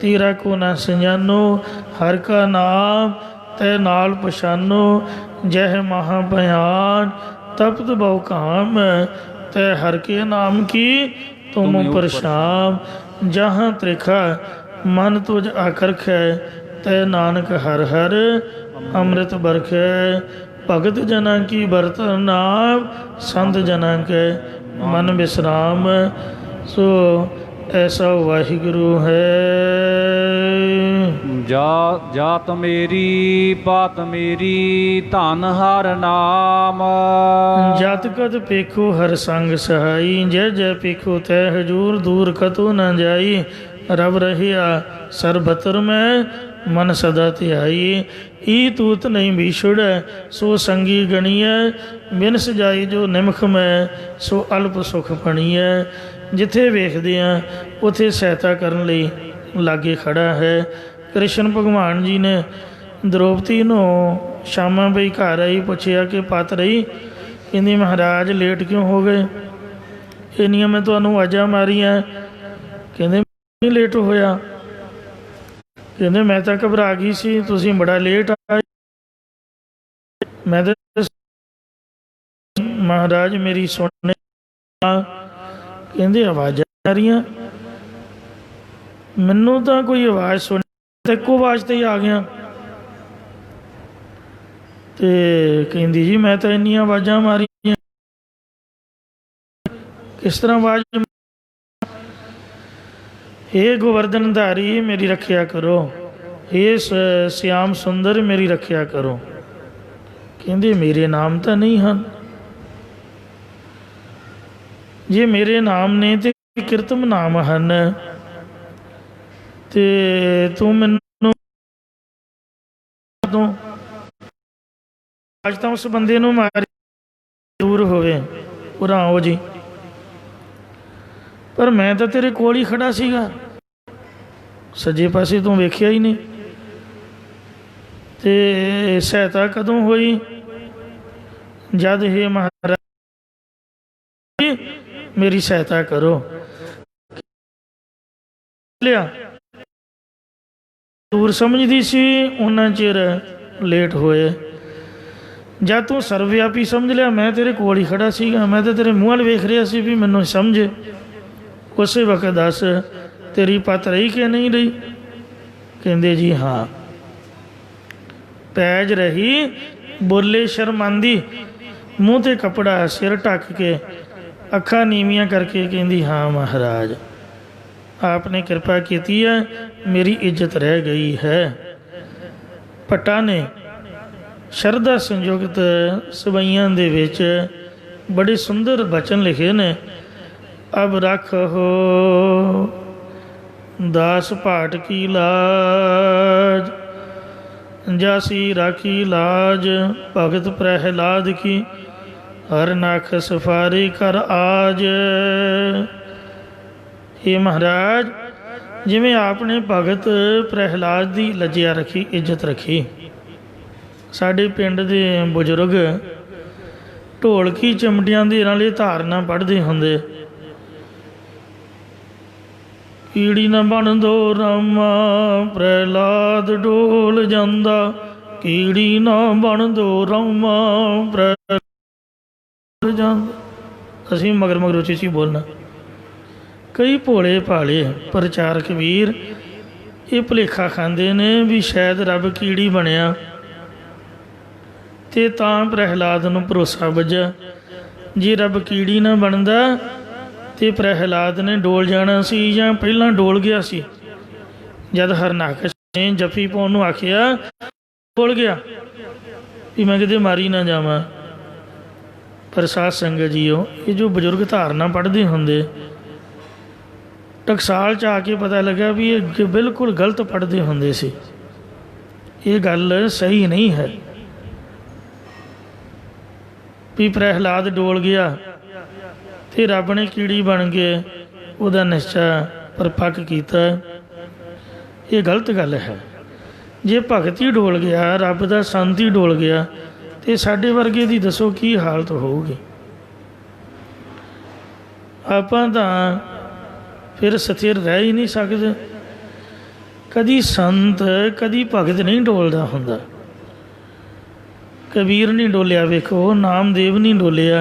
ਤੇਰਾ ਕੋ ਨਾ ਸਜਾਨੋ, ਹਰ ਕਾ ਨਾਮ ਤੈ ਨਾਲ ਪਛਾਨੋ। ਜਹ ਮਹਾ ਭਿਆਨ ਤਪਤ ਬਹੁ ਕਾਮ, ਤੈ ਹਰ ਕੇ ਨਾਮ ਕੀ ਤੁਮ ਪਰਛਾਮ। ਜਹਾਂ ਤ੍ਰਿਖਾ ਮਨ ਤੁਝ ਆਕਰਖੈ, ਤੈ ਨਾਨਕ ਹਰ ਹਰ ਅੰਮ੍ਰਿਤ ਬਰਖੈ। ਭਗਤ ਜਨਾਂ ਕੀ ਬਰਤਨ ਨਾਮ, ਸੰਤ ਜਨਾਂ ਕੇ ਮਨ ਵਿਸਰਾਮ। ਸੋ ਐਸਾ ਵਾਹਿਗੁਰੂ ਹੈ। ਜਾਤ ਮੇਰੀ ਪਾਤ ਮੇਰੀ ਧਨ ਹਰ ਨਾਮ, ਜਤ ਕਤ ਪੇਖੋ ਹਰ ਸੰਗ ਸਹਾਈ। ਜੈ ਜੈ ਪੇਖੋ ਤੈ ਹਜੂਰ, ਦੂਰ ਕਤੋ ਨ ਜਾਈ। ਰਬ ਰਹਿਆ ਸਰਬਤਰ ਮੈਂ, ਮਨ ਸਦਾ ਧਿਆਈ। ਈ ਤੂਤ ਨਹੀਂ ਵਿਛੜੈ, ਸੋ ਸੰਗੀ ਗਣੀਐ। ਬਿਨ ਸਜਾਈ ਜੋ ਨਿਮਖ ਮੈਂ, ਸੋ ਅਲਪ ਸੁਖ ਬਣੀਐ। ਜਿੱਥੇ ਵੇਖਦੇ ਹਾਂ ਉੱਥੇ ਸਹਾਇਤਾ ਕਰਨ ਲਈ ਲਾਗੇ ਖੜਾ ਹੈ। ਕ੍ਰਿਸ਼ਨ ਭਗਵਾਨ ਜੀ ਨੇ ਦ੍ਰੋਪਦੀ ਨੂੰ ਸ਼ਾਮਾਂ ਬਈ ਘਰ ਆਈ, ਪੁੱਛਿਆ ਕਿ ਪਤ ਰਹੀ, ਕਹਿੰਦੀ ਮਹਾਰਾਜ ਲੇਟ ਕਿਉਂ ਹੋ ਗਏ, ਇੰਨੀਆਂ ਮੈਂ ਤੁਹਾਨੂੰ ਆਵਾਜ਼ਾਂ ਮਾਰੀਆਂ। ਕਹਿੰਦੇ ਨਹੀਂ ਲੇਟ ਹੋਇਆ? ਕਹਿੰਦੇ ਮੈਂ ਤਾਂ ਘਬਰਾ ਗਈ ਸੀ, ਤੁਸੀਂ ਬੜਾ ਲੇਟ ਆਏ। ਮੈਂ ਤਾਂ ਮਹਾਰਾਜ ਮੇਰੀ ਸੁਣਨੇ। ਕਹਿੰਦੇ ਆਵਾਜ਼ਾਂ ਆ ਰਹੀਆਂ, ਮੈਨੂੰ ਤਾਂ ਕੋਈ ਆਵਾਜ਼ ਸੁਣੀ ਤੇ ਇੱਕੋ ਆਵਾਜ਼ ਤੇ ਹੀ ਆ ਗਿਆ। ਤੇ ਕਹਿੰਦੀ ਜੀ ਮੈਂ ਤਾਂ ਇੰਨੀਆਂ ਆਵਾਜ਼ਾਂ ਮਾਰੀਆਂ, ਕਿਸ ਤਰ੍ਹਾਂ ਆਵਾਜ਼? हे गोवर्धन धारी मेरी रक्षा करो, हे श्याम सुंदर मेरी रक्षा करो। कहते मेरे नाम तो नहीं हैं, जे मेरे नाम ने तो किरतम नाम हैं, तो तू मैनू अज तो उस बंदे नूं मारी दूर होवे पूरा आओ जी, पर मैं तो तेरे कोल ही खड़ा सीगा, सज्जे पासे तू वेख्या ही नहीं। ते सहायता कदों हुई? जद हे महाराज मेरी सहायता करो। लिया दूर समझदी सी, उन्ना चिर लेट होए। जब तू सर्वव्यापी समझ लिया, मैं तेरे कोल ही खड़ा सीगा, मैं तो तेरे मूँह वाल वेख रहा सी भी मैनू समझ। उस वक्त दस तेरी पत रही कि नहीं रही? कहते जी हाँ, पैज रही, बोले शर्मांदी, मूँह ते कपड़ा सिर ढक के अखा नीवियाँ करके कहती हाँ महाराज आपने कृपा की है, मेरी इज्जत रह गई है। भट्टा ने शरदा संयुक्त सवैयां दे विच बड़े सुंदर बचन लिखे ने। अब रख हो दास भाट की लाज, जासी राखी लाज भगत प्रहलाद की, हर नाख सफारी कर आज। हे महाराज जिमें आपने भगत प्रहलाद की लज्जा रखी, इज्जत रखी। साडे पिंड दे बुजुर्ग ढोलकी चिमटियां दे नाले धारना पढ़दे हुंदे, कीड़ी न बन दो रामा प्रहलाद डोल जांदा, कीड़ी न बन दो रामा प्रहलाद जांदा। असीं मगर मगर उची उची बोलना। कई भोले भाले प्रचारक वीर ये भुलेखा खांदे ने भी शायद रब कीड़ी बनिया ते तां प्रहलाद नूं भरोसा वज्जा। जे रब कीड़ी ना बनदा तो प्रहलाद ने डोल जाना सी जां पहलां डोल गया सी। जद हरनाकश ने जफी पाउण नूं आखिया डोल गया भी मैं किते मारी ना जावां। पर साध संगत जीओ ये जो बजुर्ग धारना पढ़ते होंदे टकसाल च आके पता लगा भी ये बिल्कुल गलत पढ़ते होंदे सी। ये गल सही नहीं है भी प्रहलाद डोल गया तो रब ने कीड़ी बन के उहदा निश्चा परपक किया। ये गलत गल है। जे भगत ही डोल गया, रब दा संत ही डोल गया तो साडे वर्गे दी दसो की हालत होऊगी। आपां तां फिर स्थिर रह ही नहीं सकते। कदी संत कदी भगत नहीं डोलदा हुंदा। कबीर नहीं डोलिया, वेखो नामदेव नहीं डोलिया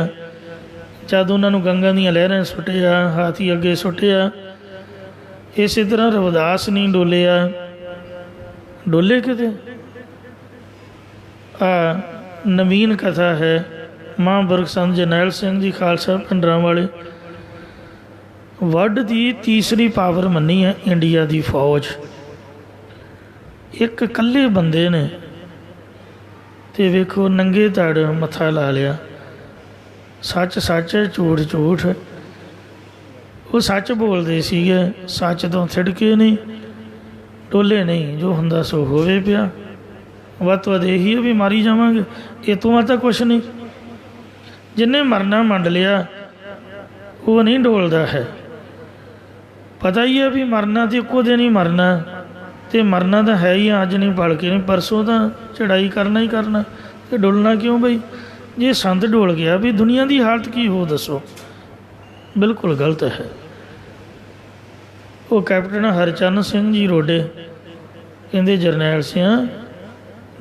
जद उन्होंने गंगा दी लहरां सुटिया, हाथी अगे सुटिया। इस तरह रविदास नहीं डोलिया, डोले किते। नवीन कथा है महापुरख संत जरनैल सिंह जी खालसा पिंडरां वाले वर्ल्ड की तीसरी पावर मनी है इंडिया की फौज। एक कल्ले बंदे ने ते वेखो नंगे धड़ मत्था ला लिया। सच सच झूठ झूठ। वो सच बोलते सीगे, सच तो थिड़के नहीं, टोले नहीं, जो हुंदा सो होवे पिया। वध तो वध यही है भी मारी जावांगे, ये तो वध तो कुछ नहीं। जिन्हें मरना मंड लिया वो नहीं डोलता है। पता ही है भी मरना तो एको दिन ही मरना, तो मरना तो है ही, अज नहीं पल के नहीं परसों तो चढ़ाई करना ही करना। तो डोलना क्यों बई? जे संत डोल गया भी दुनिया की हालत की हो दसो, बिल्कुल गलत है। ਉਹ ਕੈਪਟਨ ਹਰਚਰਨ ਸਿੰਘ ਜੀ ਰੋਡੇ ਕਹਿੰਦੇ ਜਰਨੈਲ ਸਿਆਂ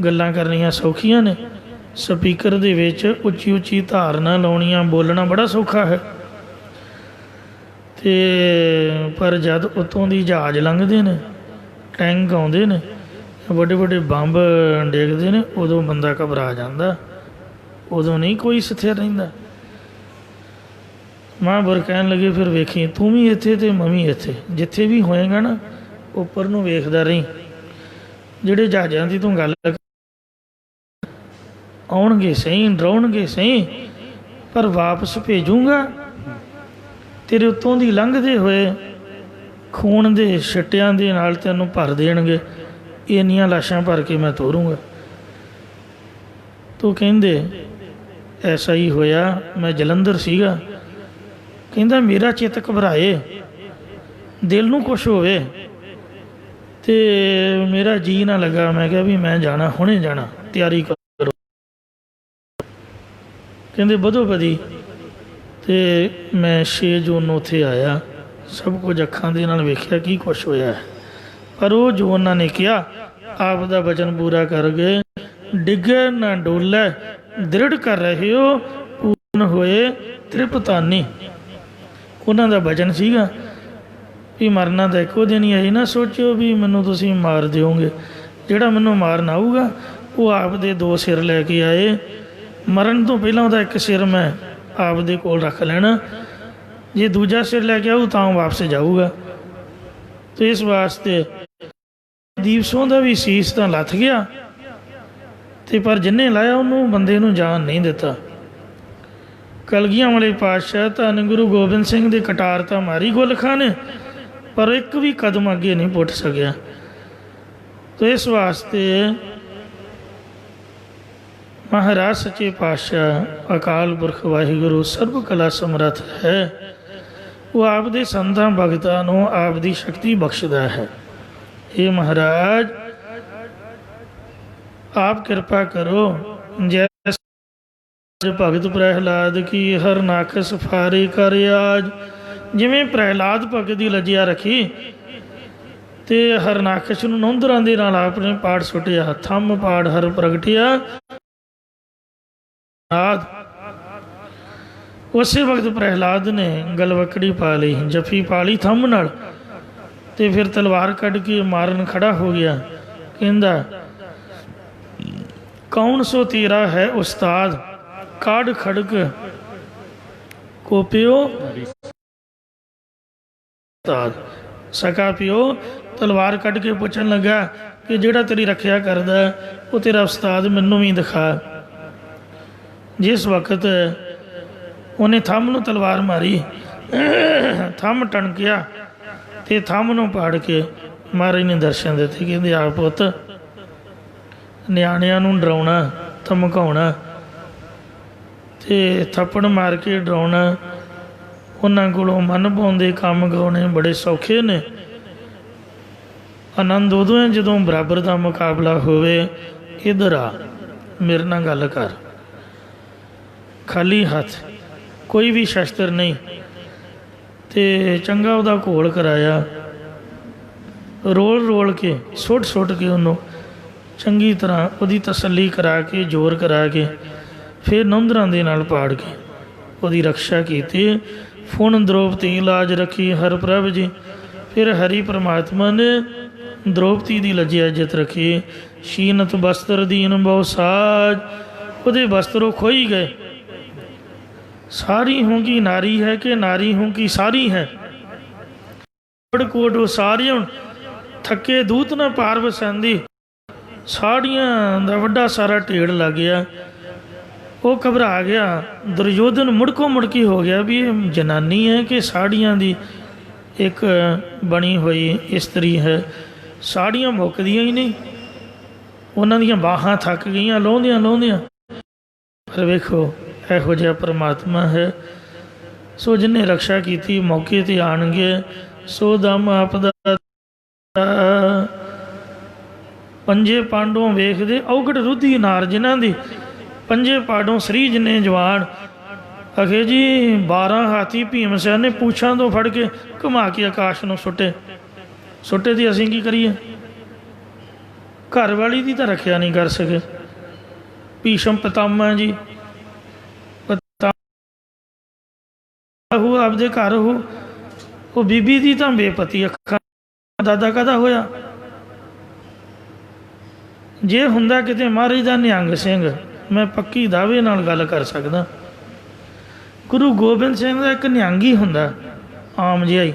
ਗੱਲਾਂ ਕਰਨੀਆਂ ਸੌਖੀਆਂ ਨੇ, ਸਪੀਕਰ ਦੇ ਵਿੱਚ ਉੱਚੀ ਉੱਚੀ ਧਾਰਨਾ ਲਾਉਣੀਆਂ, ਬੋਲਣਾ ਬੜਾ ਸੌਖਾ ਹੈ, ਅਤੇ ਪਰ ਜਦ ਉੱਤੋਂ ਦੀ ਜਹਾਜ਼ ਲੰਘਦੇ ਨੇ, ਟੈਂਕ ਆਉਂਦੇ ਨੇ, ਵੱਡੇ ਵੱਡੇ ਬੰਬ ਡੇਗਦੇ ਨੇ, ਉਦੋਂ ਬੰਦਾ ਘਬਰਾ ਜਾਂਦਾ, ਉਦੋਂ ਨਹੀਂ ਕੋਈ ਸਥਿਰ ਰਹਿੰਦਾ। ਮਹਾਂਪੁਰਖ ਕਹਿਣ ਲੱਗੇ ਫਿਰ ਵੇਖੀ ਤੂੰ ਵੀ ਇੱਥੇ ਅਤੇ ਮੈਂ ਵੀ ਇੱਥੇ, ਜਿੱਥੇ ਵੀ ਹੋਏਗਾ ਨਾ ਉੱਪਰ ਨੂੰ ਵੇਖਦਾ ਰਹੀਂ। ਜਿਹੜੇ ਜਹਾਜ਼ਾਂ ਦੀ ਤੂੰ ਗੱਲ ਆਉਣਗੇ ਸਹੀ, ਡਰਾਉਣਗੇ ਸਹੀ, ਪਰ ਵਾਪਸ ਭੇਜੂੰਗਾ। ਤੇਰੇ ਉੱਤੋਂ ਦੀ ਲੰਘਦੇ ਹੋਏ ਖੂਨ ਦੇ ਛਿੱਟਿਆਂ ਦੇ ਨਾਲ ਤੈਨੂੰ ਭਰ ਦੇਣਗੇ, ਇੰਨੀਆਂ ਲਾਸ਼ਾਂ ਭਰ ਕੇ ਮੈਂ ਤੋਰੂੰਗਾ। ਤੂੰ ਕਹਿੰਦੇ ਐਸਾ ਹੀ ਹੋਇਆ। ਮੈਂ ਜਲੰਧਰ ਸੀਗਾ, ਕਹਿੰਦਾ ਮੇਰਾ ਚਿੱਤ ਘਬਰਾਏ, ਦਿਲ ਨੂੰ ਕੁਛ ਹੋਵੇ, ਅਤੇ ਮੇਰਾ ਜੀ ਨਾ ਲੱਗਾ। ਮੈਂ ਕਿਹਾ ਵੀ ਮੈਂ ਜਾਣਾ, ਹੁਣੇ ਜਾਣਾ, ਤਿਆਰੀ ਕਰੋ। ਕਹਿੰਦੇ ਵਧੋ ਵਧੀ, ਅਤੇ ਮੈਂ 6 ਜੂਨ ਨੂੰ ਉੱਥੇ ਆਇਆ, ਸਭ ਕੁਝ ਅੱਖਾਂ ਦੇ ਨਾਲ ਵੇਖਿਆ ਕੀ ਕੁਛ ਹੋਇਆ। ਪਰ ਉਹ ਜੋ ਉਹਨਾਂ ਨੇ ਕਿਹਾ ਆਪ ਦਾ ਵਚਨ ਪੂਰਾ ਕਰ ਗਏ। ਡਿੱਗੇ ਨਾ ਡੋਲੇ, ਦ੍ਰਿੜ ਕਰ ਰਹੇ ਹੋ, ਪੂਰਨ ਹੋਏ ਤ੍ਰਿਪਤਾਨੀ। ਉਹਨਾਂ ਦਾ ਵਚਨ ਸੀਗਾ ਵੀ ਮਰਨਾ ਤਾਂ ਇੱਕੋ ਦਿਨ ਹੀ ਹੈ। ਨਾ ਸੋਚਿਓ ਵੀ ਮੈਨੂੰ ਤੁਸੀਂ ਮਾਰ ਦਿਓਗੇ, ਜਿਹੜਾ ਮੈਨੂੰ ਮਾਰਨ ਆਊਗਾ ਉਹ ਆਪ ਦੇ 2 ਸਿਰ ਲੈ ਕੇ ਆਏ। ਮਰਨ ਤੋਂ ਪਹਿਲਾਂ ਉਹਦਾ ਇੱਕ ਸਿਰ ਮੈਂ ਆਪ ਦੇ ਕੋਲ ਰੱਖ ਲੈਣਾ, ਜੇ ਦੂਜਾ ਸਿਰ ਲੈ ਕੇ ਆਊ ਤਾਂ ਉਹ ਵਾਪਸ ਜਾਊਗਾ। ਅਤੇ ਇਸ ਵਾਸਤੇ ਦੀਪਸੋਂ ਦਾ ਵੀ ਸੀਸ ਤਾਂ ਲੱਥ ਗਿਆ, ਅਤੇ ਪਰ ਜਿਹਨੇ ਲਾਇਆ ਉਹਨੂੰ ਬੰਦੇ ਨੂੰ ਜਾਨ ਨਹੀਂ ਦਿੱਤਾ। ਕਲਗੀਆਂ ਵਾਲੇ ਪਾਤਸ਼ਾਹ ਧੰਨ ਗੁਰੂ ਗੋਬਿੰਦ ਸਿੰਘ ਦੇ ਕਟਾਰ ਤਾਂ ਮਾਰੀ ਗੁਲਖਾਂ ਨੇ, ਪਰ ਇੱਕ ਵੀ ਕਦਮ ਅੱਗੇ ਨਹੀਂ ਪੁੱਟ ਸਕਿਆ। ਅਤੇ ਇਸ ਵਾਸਤੇ ਮਹਾਰਾਜ ਸੱਚੇ ਪਾਤਸ਼ਾਹ ਅਕਾਲ ਪੁਰਖ ਵਾਹਿਗੁਰੂ ਸਰਬ ਕਲਾ ਸਮਰੱਥ ਹੈ। ਉਹ ਆਪ ਦੇ ਸੰਤਾਂ ਭਗਤਾਂ ਨੂੰ ਆਪ ਦੀ ਸ਼ਕਤੀ ਬਖਸ਼ਦਾ ਹੈ। ਇਹ ਮਹਾਰਾਜ ਆਪ ਕਿਰਪਾ ਕਰੋ। ਜੈ ਭਗਤ ਪ੍ਰਹਿਲਾਦ ਕੀ ਹਰ ਨਾਖਸ ਫਾਰੇ ਕਰ ਆਜ। ਜਿਵੇਂ ਪ੍ਰਹਿਲਾਦ ਭਗਤ ਦੀ ਲੱਜਿਆ ਰੱਖੀ ਅਤੇ ਹਰਨਾਖਸ਼ ਨੂੰ ਨੌਂਦਰਾਂ ਦੇ ਨਾਲ ਆਪਣੇ ਪਾੜ ਸੁੱਟਿਆ, ਥੰਮ ਪਾੜ ਹਰ ਪ੍ਰਗਟਿਆ। ਉਸੇ ਵਕਤ ਪ੍ਰਹਿਲਾਦ ਨੇ ਗਲਵਕੜੀ ਪਾ ਲਈ, ਜੱਫੀ ਪਾ ਲਈ ਥੰਮ ਨਾਲ, ਅਤੇ ਫਿਰ ਤਲਵਾਰ ਕੱਢ ਕੇ ਮਾਰਨ ਖੜਾ ਹੋ ਗਿਆ। ਕਹਿੰਦਾ ਕੌਣ ਸੋ ਤੇਰਾ ਹੈ ਉਸਤਾਦ, ਕਾਢ ਖੜਕ ਕੋ ਪਿਓ ਉਸਤਾਦ। ਸਕਾ ਪਿਓ ਤਲਵਾਰ ਕੱਢ ਕੇ ਪੁੱਛਣ ਲੱਗਾ ਕਿ ਜਿਹੜਾ ਤੇਰੀ ਰੱਖਿਆ ਕਰਦਾ ਉਹ ਤੇਰਾ ਉਸਤਾਦ ਮੈਨੂੰ ਵੀ ਦਿਖਾ। ਜਿਸ ਵਕਤ ਉਹਨੇ ਥੰਮ ਨੂੰ ਤਲਵਾਰ ਮਾਰੀ, ਥੰਮ ਟਣਕਿਆ ਅਤੇ ਥੰਮ ਨੂੰ ਪਾੜ ਕੇ ਮਹਾਰਾਜ ਨੇ ਦਰਸ਼ਨ ਦਿੱਤੇ। ਕਹਿੰਦੇ ਆ ਪੁੱਤ, ਨਿਆਣਿਆਂ ਨੂੰ ਡਰਾਉਣਾ, ਧਮਕਾਉਣਾ ਅਤੇ ਥੱਪੜ ਮਾਰ ਕੇ ਡਰਾਉਣਾ, ਉਹਨਾਂ ਕੋਲੋਂ ਮਨ ਭਾਉਂਦੇ ਕੰਮ ਗਾਉਣੇ ਬੜੇ ਸੌਖੇ ਨੇ। ਆਨੰਦ ਉਦੋਂ ਹੈ ਜਦੋਂ ਬਰਾਬਰ ਦਾ ਮੁਕਾਬਲਾ ਹੋਵੇ। ਇੱਧਰ ਆ, ਮੇਰੇ ਨਾਲ ਗੱਲ ਕਰ। ਖਾਲੀ ਹੱਥ, ਕੋਈ ਵੀ ਸ਼ਸਤਰ ਨਹੀਂ, ਅਤੇ ਚੰਗਾ ਉਹਦਾ ਘੋਲ ਕਰਾਇਆ, ਰੋਲ ਰੋਲ ਕੇ, ਸੁੱਟ ਸੁੱਟ ਕੇ ਉਹਨੂੰ ਚੰਗੀ ਤਰ੍ਹਾਂ ਉਹਦੀ ਤਸੱਲੀ ਕਰਾ ਕੇ, ਜ਼ੋਰ ਕਰਾ ਕੇ, ਫਿਰ ਨੌਂਦਰਾਂ ਦੇ ਨਾਲ ਪਾੜ ਕੇ ਉਹਦੀ ਰਕਸ਼ਾ ਕੀਤੀ। ਫੁਣ ਦ੍ਰੋਪਤੀ ਲਾਜ ਰੱਖੀ ਹਰ ਪ੍ਰਭ ਜੀ। ਫਿਰ ਹਰੀ ਪਰਮਾਤਮਾ ਨੇ ਦ੍ਰੋਪਤੀ ਦੀ ਲੱਜਿਆ ਇੱਜ਼ਤ ਰੱਖੀ। ਸ਼ੀਨਤ ਬਸਤਰ ਦੀਨ ਬਹੁ ਸਾਜ, ਉਹਦੇ ਵਸਤਰੋਂ ਖੋਈ ਗਏ। ਸਾਰੀ ਹੂੰ ਕੀ ਨਾਰੀ ਹੈ ਕਿ ਨਾਰੀ ਹੂੰ ਕੀ ਸਾਰੀ ਹੈ। ਕੋਟ ਸਾਰੀਆਂ ਥੱਕੇ ਦੂਤ ਨਾ ਪਾਰ ਵਸੰਦੀ। ਸਾੜੀਆਂ ਦਾ ਵੱਡਾ ਸਾਰਾ ਢੇੜ ਲੱਗ ਗਿਆ। ਉਹ ਘਬਰਾ ਗਿਆ। ਦੁਰਯੋਧਨ ਮੁੜਕੋ ਮੁੜਕੀ ਹੋ ਗਿਆ ਵੀ ਇਹ ਜਨਾਨੀ ਹੈ ਕਿ ਸਾੜੀਆਂ ਦੀ ਇੱਕ ਬਣੀ ਹੋਈ ਇਸਤਰੀ ਹੈ। ਸਾੜੀਆਂ ਮੁੱਕਦੀਆਂ ਹੀ ਨਹੀਂ, ਉਹਨਾਂ ਦੀਆਂ ਬਾਹਾਂ ਥੱਕ ਗਈਆਂ ਲਾਹੁੰਦਿਆਂ ਲਾਹੁੰਦਿਆਂ। ਪਰ ਵੇਖੋ ਇਹੋ ਜਿਹਾ ਪਰਮਾਤਮਾ ਹੈ। ਸੋ ਜਿਹਨੇ ਰਕਸ਼ਾ ਕੀਤੀ ਮੌਕੇ 'ਤੇ ਆਣਗੇ। ਸੋ ਦਮ ਆਪਦਾ ਪੰਜੇ ਪਾਂਡੋਂ ਵੇਖਦੇ ਔਗੜ ਰੁੱਧੀ ਨਾਰ, ਜਿਨ੍ਹਾਂ ਦੀ ਪੰਜੇ ਪਾਂਡੋਂ ਸ੍ਰੀ ਜਿਨੇ ਜਵਾਨ ਅਖੇ ਜੀ 12 ਹਾਥੀ ਭੀਮ ਸੈਨ ਨੇ ਪੂਛਾਂ ਤੋਂ ਫੜ ਕੇ ਘੁਮਾ ਕੇ ਆਕਾਸ਼ ਨੂੰ ਸੁੱਟੇ ਤੇ ਅਸੀਂ ਕੀ ਕਰੀਏ? ਘਰ ਵਾਲੀ ਦੀ ਤਾਂ ਰੱਖਿਆ ਨਹੀਂ ਕਰ ਸਕੇ। ਭੀਸ਼ਮ ਪਿਤਾਮਾ ਜੀ ਉਹ ਆਪਦੇ ਘਰ ਉਹ ਬੀਬੀ ਦੀ ਤਾਂ ਬੇਪਤੀ ਅੱਖਾਂ ਦਾਦਾ ਕਾਹਦਾ ਹੋਇਆ। ਜੇ ਹੁੰਦਾ ਕਿਤੇ ਮਹਾਰਾਜ ਦਾ ਨਿਹੰਗ ਸਿੰਘ, ਮੈਂ ਪੱਕੀ ਦਾਅਵੇ ਨਾਲ ਗੱਲ ਕਰ ਸਕਦਾ, ਗੁਰੂ ਗੋਬਿੰਦ ਸਿੰਘ ਦਾ ਇੱਕ ਨਿਹੰਗ ਹੀ ਹੁੰਦਾ ਆਮ ਜਿਹਾ ਹੀ,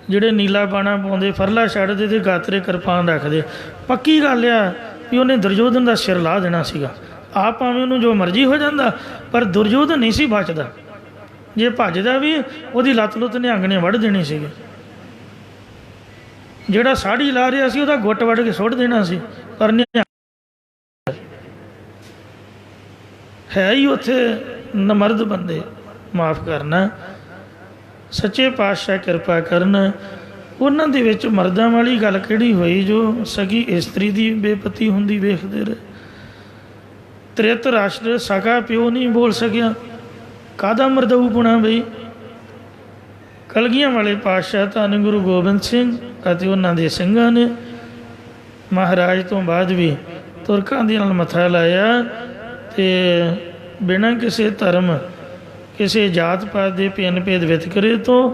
ਜਿਹੜੇ ਨੀਲਾ ਬਾਣਾ ਪਾਉਂਦੇ, ਫਰਲਾ ਛੱਡਦੇ ਤੇ ਗਾਤਰੇ ਕਿਰਪਾਨ ਰੱਖਦੇ। ਪੱਕੀ ਗੱਲ ਆ ਵੀ ਉਹਨੇ ਦੁਰਯੋਧਨ ਦਾ ਸਿਰ ਲਾਹ ਦੇਣਾ ਸੀਗਾ। ਆਪ ਭਾਵੇਂ ਉਹਨੂੰ ਜੋ ਮਰਜ਼ੀ ਹੋ ਜਾਂਦਾ, ਪਰ ਦੁਰਯੋਧਨ ਨਹੀਂ ਸੀ ਬਚਦਾ। ਜੇ ਭੱਜਦਾ ਵੀ ਉਹਦੀ ਲੱਤ ਲੁੱਤ ਨਿਹੰਗ ਨੇ ਵੱਢ ਦੇਣੀ ਸੀਗੀ। ਜਿਹੜਾ ਸਾੜੀ ਲਾ ਰਿਹਾ ਸੀ ਉਹਦਾ ਗੁੱਟ ਵੱਢ ਕੇ ਸੁੱਟ ਦੇਣਾ ਸੀ। ਪਰ ਨਿਹੰਗ ਹੈ ਹੀ ਉੱਥੇ ਨਮਰਦ ਬੰਦੇ। ਮਾਫ ਕਰਨਾ, ਸੱਚੇ ਪਾਤਸ਼ਾਹ ਕਿਰਪਾ ਕਰਨ। ਉਹਨਾਂ ਦੇ ਵਿੱਚ ਮਰਦਾਂ ਵਾਲੀ ਗੱਲ ਕਿਹੜੀ ਹੋਈ ਜੋ ਸਗੀ ਇਸਤਰੀ ਦੀ ਬੇਪਤੀ ਹੁੰਦੀ ਵੇਖਦੇ ਰਹੇ। ਤ੍ਰਿਤ ਰਾਸ਼ਟਰ ਸਕਾ ਪਿਓ ਨਹੀਂ ਬੋਲ ਸਕਿਆ, ਕਾਹਦਾ ਮਰਦਊ ਪੁਣਾ ਬਈ। ਕਲਗੀਆਂ ਵਾਲੇ ਪਾਤਸ਼ਾਹ ਧੰਨ ਗੁਰੂ ਗੋਬਿੰਦ ਸਿੰਘ ਅਤੇ ਉਹਨਾਂ ਦੇ ਸਿੰਘਾਂ ਨੇ ਮਹਾਰਾਜ ਤੋਂ ਬਾਅਦ ਵੀ ਤੁਰਕਾਂ ਦੇ ਨਾਲ ਮੱਥਾ ਲਾਇਆ ਅਤੇ ਬਿਨਾਂ ਕਿਸੇ ਧਰਮ, ਕਿਸੇ ਜਾਤ ਪਾਤ ਦੇ ਭਿੰਨ ਭੇਦ ਵਿਤਕਰੇ ਤੋਂ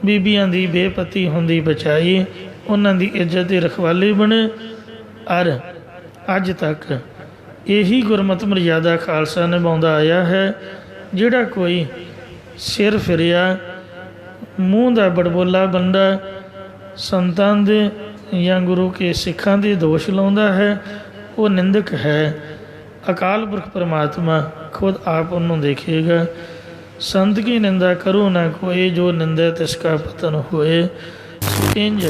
ਬੀਬੀਆਂ ਦੀ ਬੇਪਤੀ ਹੁੰਦੀ ਬਚਾਈ। ਉਹਨਾਂ ਦੀ ਇੱਜ਼ਤ ਦੇ ਰਖਵਾਲੇ ਬਣੇ। ਔਰ ਅੱਜ ਤੱਕ ਇਹੀ ਗੁਰਮਤਿ ਮਰਯਾਦਾ ਖਾਲਸਾ ਨਿਭਾਉਂਦਾ ਆਇਆ ਹੈ। ਜਿਹੜਾ ਕੋਈ ਸਿਰ ਫਿਰਿਆ, ਮੂੰਹ ਦਾ ਬੜਬੋਲਾ ਬੰਦਾ ਸੰਤਾਂ ਦੇ ਜਾਂ ਗੁਰੂ ਕੇ ਸਿੱਖਾਂ ਦੇ ਦੋਸ਼ ਲਾਉਂਦਾ ਹੈ, ਉਹ ਨਿੰਦਕ ਹੈ। ਅਕਾਲ ਪੁਰਖ ਪਰਮਾਤਮਾ ਖੁਦ ਆਪ ਉਹਨੂੰ ਦੇਖੇਗਾ। ਸੰਤ ਕੀ ਨਿੰਦਾ ਕਰੋ ਨਾ ਕੋਏ, ਜੋ ਨਿੰਦਾ ਤਿਸਕਾ ਪਤਨ ਹੋਏ। ਇੰਜ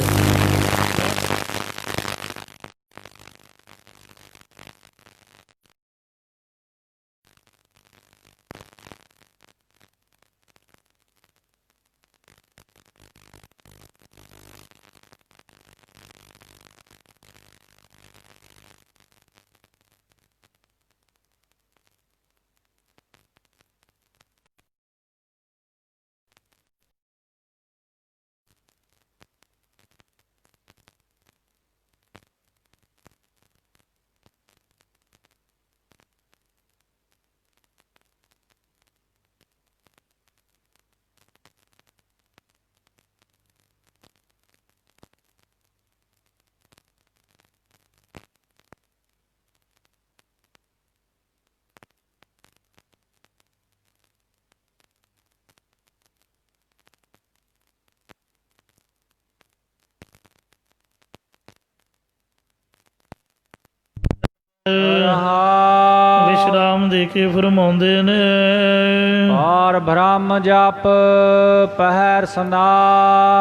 ਵਿਸ਼ਰਾਮ ਦੇ ਕੇ ਫਰਮਾਉਂਦੇ ਨੇ। ਪਾਰ ਬ੍ਰਹਮ ਜਪ ਪਹਿਰ ਸੰਦਾ।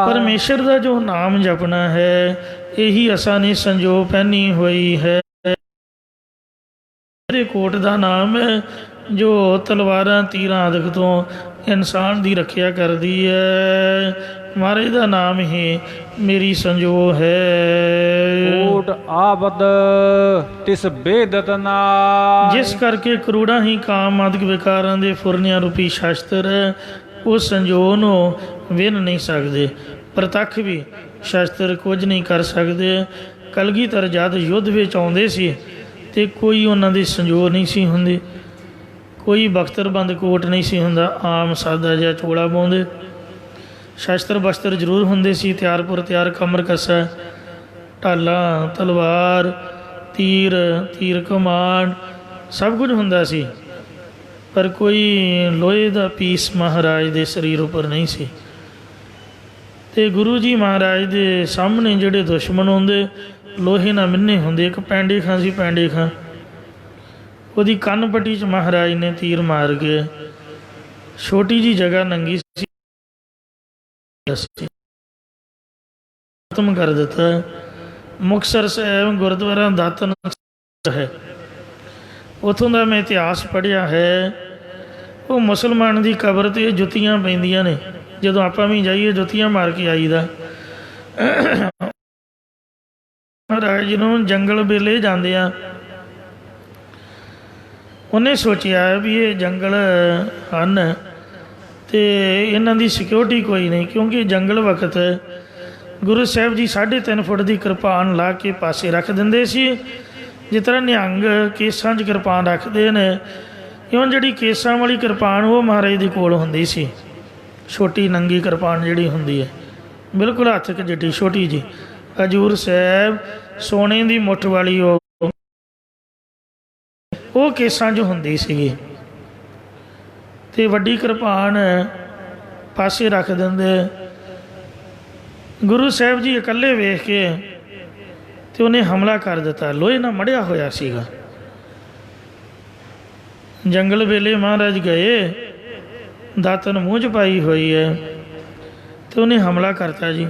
ਪਰਮੇਸ਼ਰ ਦਾ ਜੋ ਨਾਮ ਜਪਣਾ ਹੈ, ਇਹੀ ਅਸਾਂ ਨੇ ਸੰਜੋ ਪਹਿਨੀ ਹੋਈ ਹੈ। ਕੋਟ ਦਾ ਨਾਮ ਹੈ ਜੋ ਤਲਵਾਰਾਂ ਤੀਰਾਂ ਆਦਿਕ ਤੋਂ ਇਨਸਾਨ ਦੀ ਰੱਖਿਆ ਕਰਦੀ ਹੈ। ਮਹਾਰਾਜ ਦਾ ਨਾਮ ਹੀ ਮੇਰੀ ਸੰਜੋ ਹੈ। ਕੋਟ ਆਬਦ ਤਿਸ ਬੇਦਤ ਨਾ। ਜਿਸ ਕਰਕੇ ਕਰੋੜਾਂ ਹੀ ਕਾਮ ਆਦਿਕ ਵਿਕਾਰਾਂ ਦੇ ਫੁਰਨਿਆਂ ਰੂਪੀ ਸ਼ਾਸਤਰ ਉਸ ਸੰਜੋ ਨੂੰ ਵਿੰਨ ਨਹੀਂ ਸਕਦੇ। ਪ੍ਰਤੱਖ ਵੀ ਸ਼ਾਸਤਰ ਕੁਝ ਨਹੀਂ ਕਰ ਸਕਦੇ। ਕਲਗੀਧਰ ਜਦ ਯੁੱਧ ਵਿੱਚ ਆਉਂਦੇ ਸੀ ਅਤੇ ਕੋਈ ਉਹਨਾਂ ਦੀ ਸੰਜੋ ਨਹੀਂ ਸੀ ਹੁੰਦੀ, ਕੋਈ ਬਖਤਰਬੰਦ ਕੋਟ ਨਹੀਂ ਸੀ ਹੁੰਦਾ, ਆਮ ਸਾਦਾ ਜਿਹਾ ਚੋਲਾ ਪਾਉਂਦੇ। ਸ਼ਸਤਰ ਬਸਤਰ ਜ਼ਰੂਰ ਹੁੰਦੇ ਸੀ, ਤਿਆਰ ਪੁਰ ਤਿਆਰ, ਕਮਰ ਕੱਸਾ, ਢਾਲਾਂ, ਤਲਵਾਰ, ਤੀਰ ਕਮਾਨ, ਸਭ ਕੁਝ ਹੁੰਦਾ ਸੀ, ਪਰ ਕੋਈ ਲੋਹੇ ਦਾ ਪੀਸ ਮਹਾਰਾਜ ਦੇ ਸਰੀਰ ਉੱਪਰ ਨਹੀਂ ਸੀ। ਅਤੇ ਗੁਰੂ ਜੀ ਮਹਾਰਾਜ ਦੇ ਸਾਹਮਣੇ ਜਿਹੜੇ ਦੁਸ਼ਮਣ ਹੁੰਦੇ, ਲੋਹੇ ਨਾਲ ਮਿੰਨੇ ਹੁੰਦੇ। ਇੱਕ ਪੈਂਡੇ ਖਾਂ ਸੀ, ਪੈਂਡੇ ਖਾਂ, ਉਹਦੀ ਕੰਨ ਪੱਟੀ 'ਚ ਮਹਾਰਾਜ ਨੇ ਤੀਰ ਮਾਰ ਕੇ ਛੋਟੀ ਜਿਹੀ ਜਗ੍ਹਾ ਨੰਗੀ ਸੀ ਖਤਮ ਕਰ ਦਿੱਤਾ। ਮੁਕਤਸਰ ਸਾਹਿਬ ਗੁਰਦੁਆਰਾ ਦਾਤਨ ਹੈ, ਉੱਥੋਂ ਦਾ ਮੈਂ ਇਤਿਹਾਸ ਪੜ੍ਹਿਆ ਹੈ। ਉਹ ਮੁਸਲਮਾਨ ਦੀ ਕਬਰ 'ਤੇ ਜੁੱਤੀਆਂ ਪੈਂਦੀਆਂ ਨੇ, ਜਦੋਂ ਆਪਾਂ ਵੀ ਜਾਈਏ ਜੁੱਤੀਆਂ ਮਾਰ ਕੇ ਆਈਦਾ। ਮਹਾਰਾਜ ਨੂੰ ਜੰਗਲ ਵੇਲੇ ਜਾਂਦੇ ਆ, ਉਹਨੇ ਸੋਚਿਆ ਵੀ ਇਹ ਜੰਗਲ ਹਨ ਅਤੇ ਇਹਨਾਂ ਦੀ ਸਿਕਿਉਰਿਟੀ ਕੋਈ ਨਹੀਂ, ਕਿਉਂਕਿ ਜੰਗਲ ਵਕਤ ਗੁਰੂ ਸਾਹਿਬ ਜੀ 3.5 ਫੁੱਟ ਦੀ ਕਿਰਪਾਨ ਲਾ ਕੇ ਪਾਸੇ ਰੱਖ ਦਿੰਦੇ ਸੀ, ਜਿਸ ਤਰ੍ਹਾਂ ਨਿਹੰਗ ਕੇਸਾਂ 'ਚ ਕਿਰਪਾਨ ਰੱਖਦੇ ਨੇ। ਇਉਂ ਜਿਹੜੀ ਕੇਸਾਂ ਵਾਲੀ ਕਿਰਪਾਨ ਉਹ ਮਹਾਰਾਜ ਦੇ ਕੋਲ ਹੁੰਦੀ ਸੀ, ਛੋਟੀ ਨੰਗੀ ਕਿਰਪਾਨ ਜਿਹੜੀ ਹੁੰਦੀ ਹੈ, ਬਿਲਕੁਲ ਹੱਥ 'ਚ ਜਿੱਡੀ ਛੋਟੀ ਜੀ। ਹਜ਼ੂਰ ਸਾਹਿਬ ਸੋਨੇ ਦੀ ਮੁੱਠ ਵਾਲੀ ਉਹ ਕੇਸਾਂ 'ਚ ਹੁੰਦੀ ਸੀਗੀ, ਅਤੇ ਵੱਡੀ ਕਿਰਪਾਨ ਪਾਸੇ ਰੱਖ ਦਿੰਦੇ। ਗੁਰੂ ਸਾਹਿਬ ਜੀ ਇਕੱਲੇ ਵੇਖ ਕੇ ਅਤੇ ਉਹਨੇ ਹਮਲਾ ਕਰ ਦਿੱਤਾ। ਲੋਹੇ ਨਾਲ ਮੜਿਆ ਹੋਇਆ ਸੀਗਾ। ਜੰਗਲ ਵੇਲੇ ਮਹਾਰਾਜ ਗਏ, ਦਾਤਨ ਮੂੰਹ 'ਚ ਪਾਈ ਹੋਈ ਹੈ, ਅਤੇ ਉਹਨੇ ਹਮਲਾ ਕਰਤਾ ਜੀ।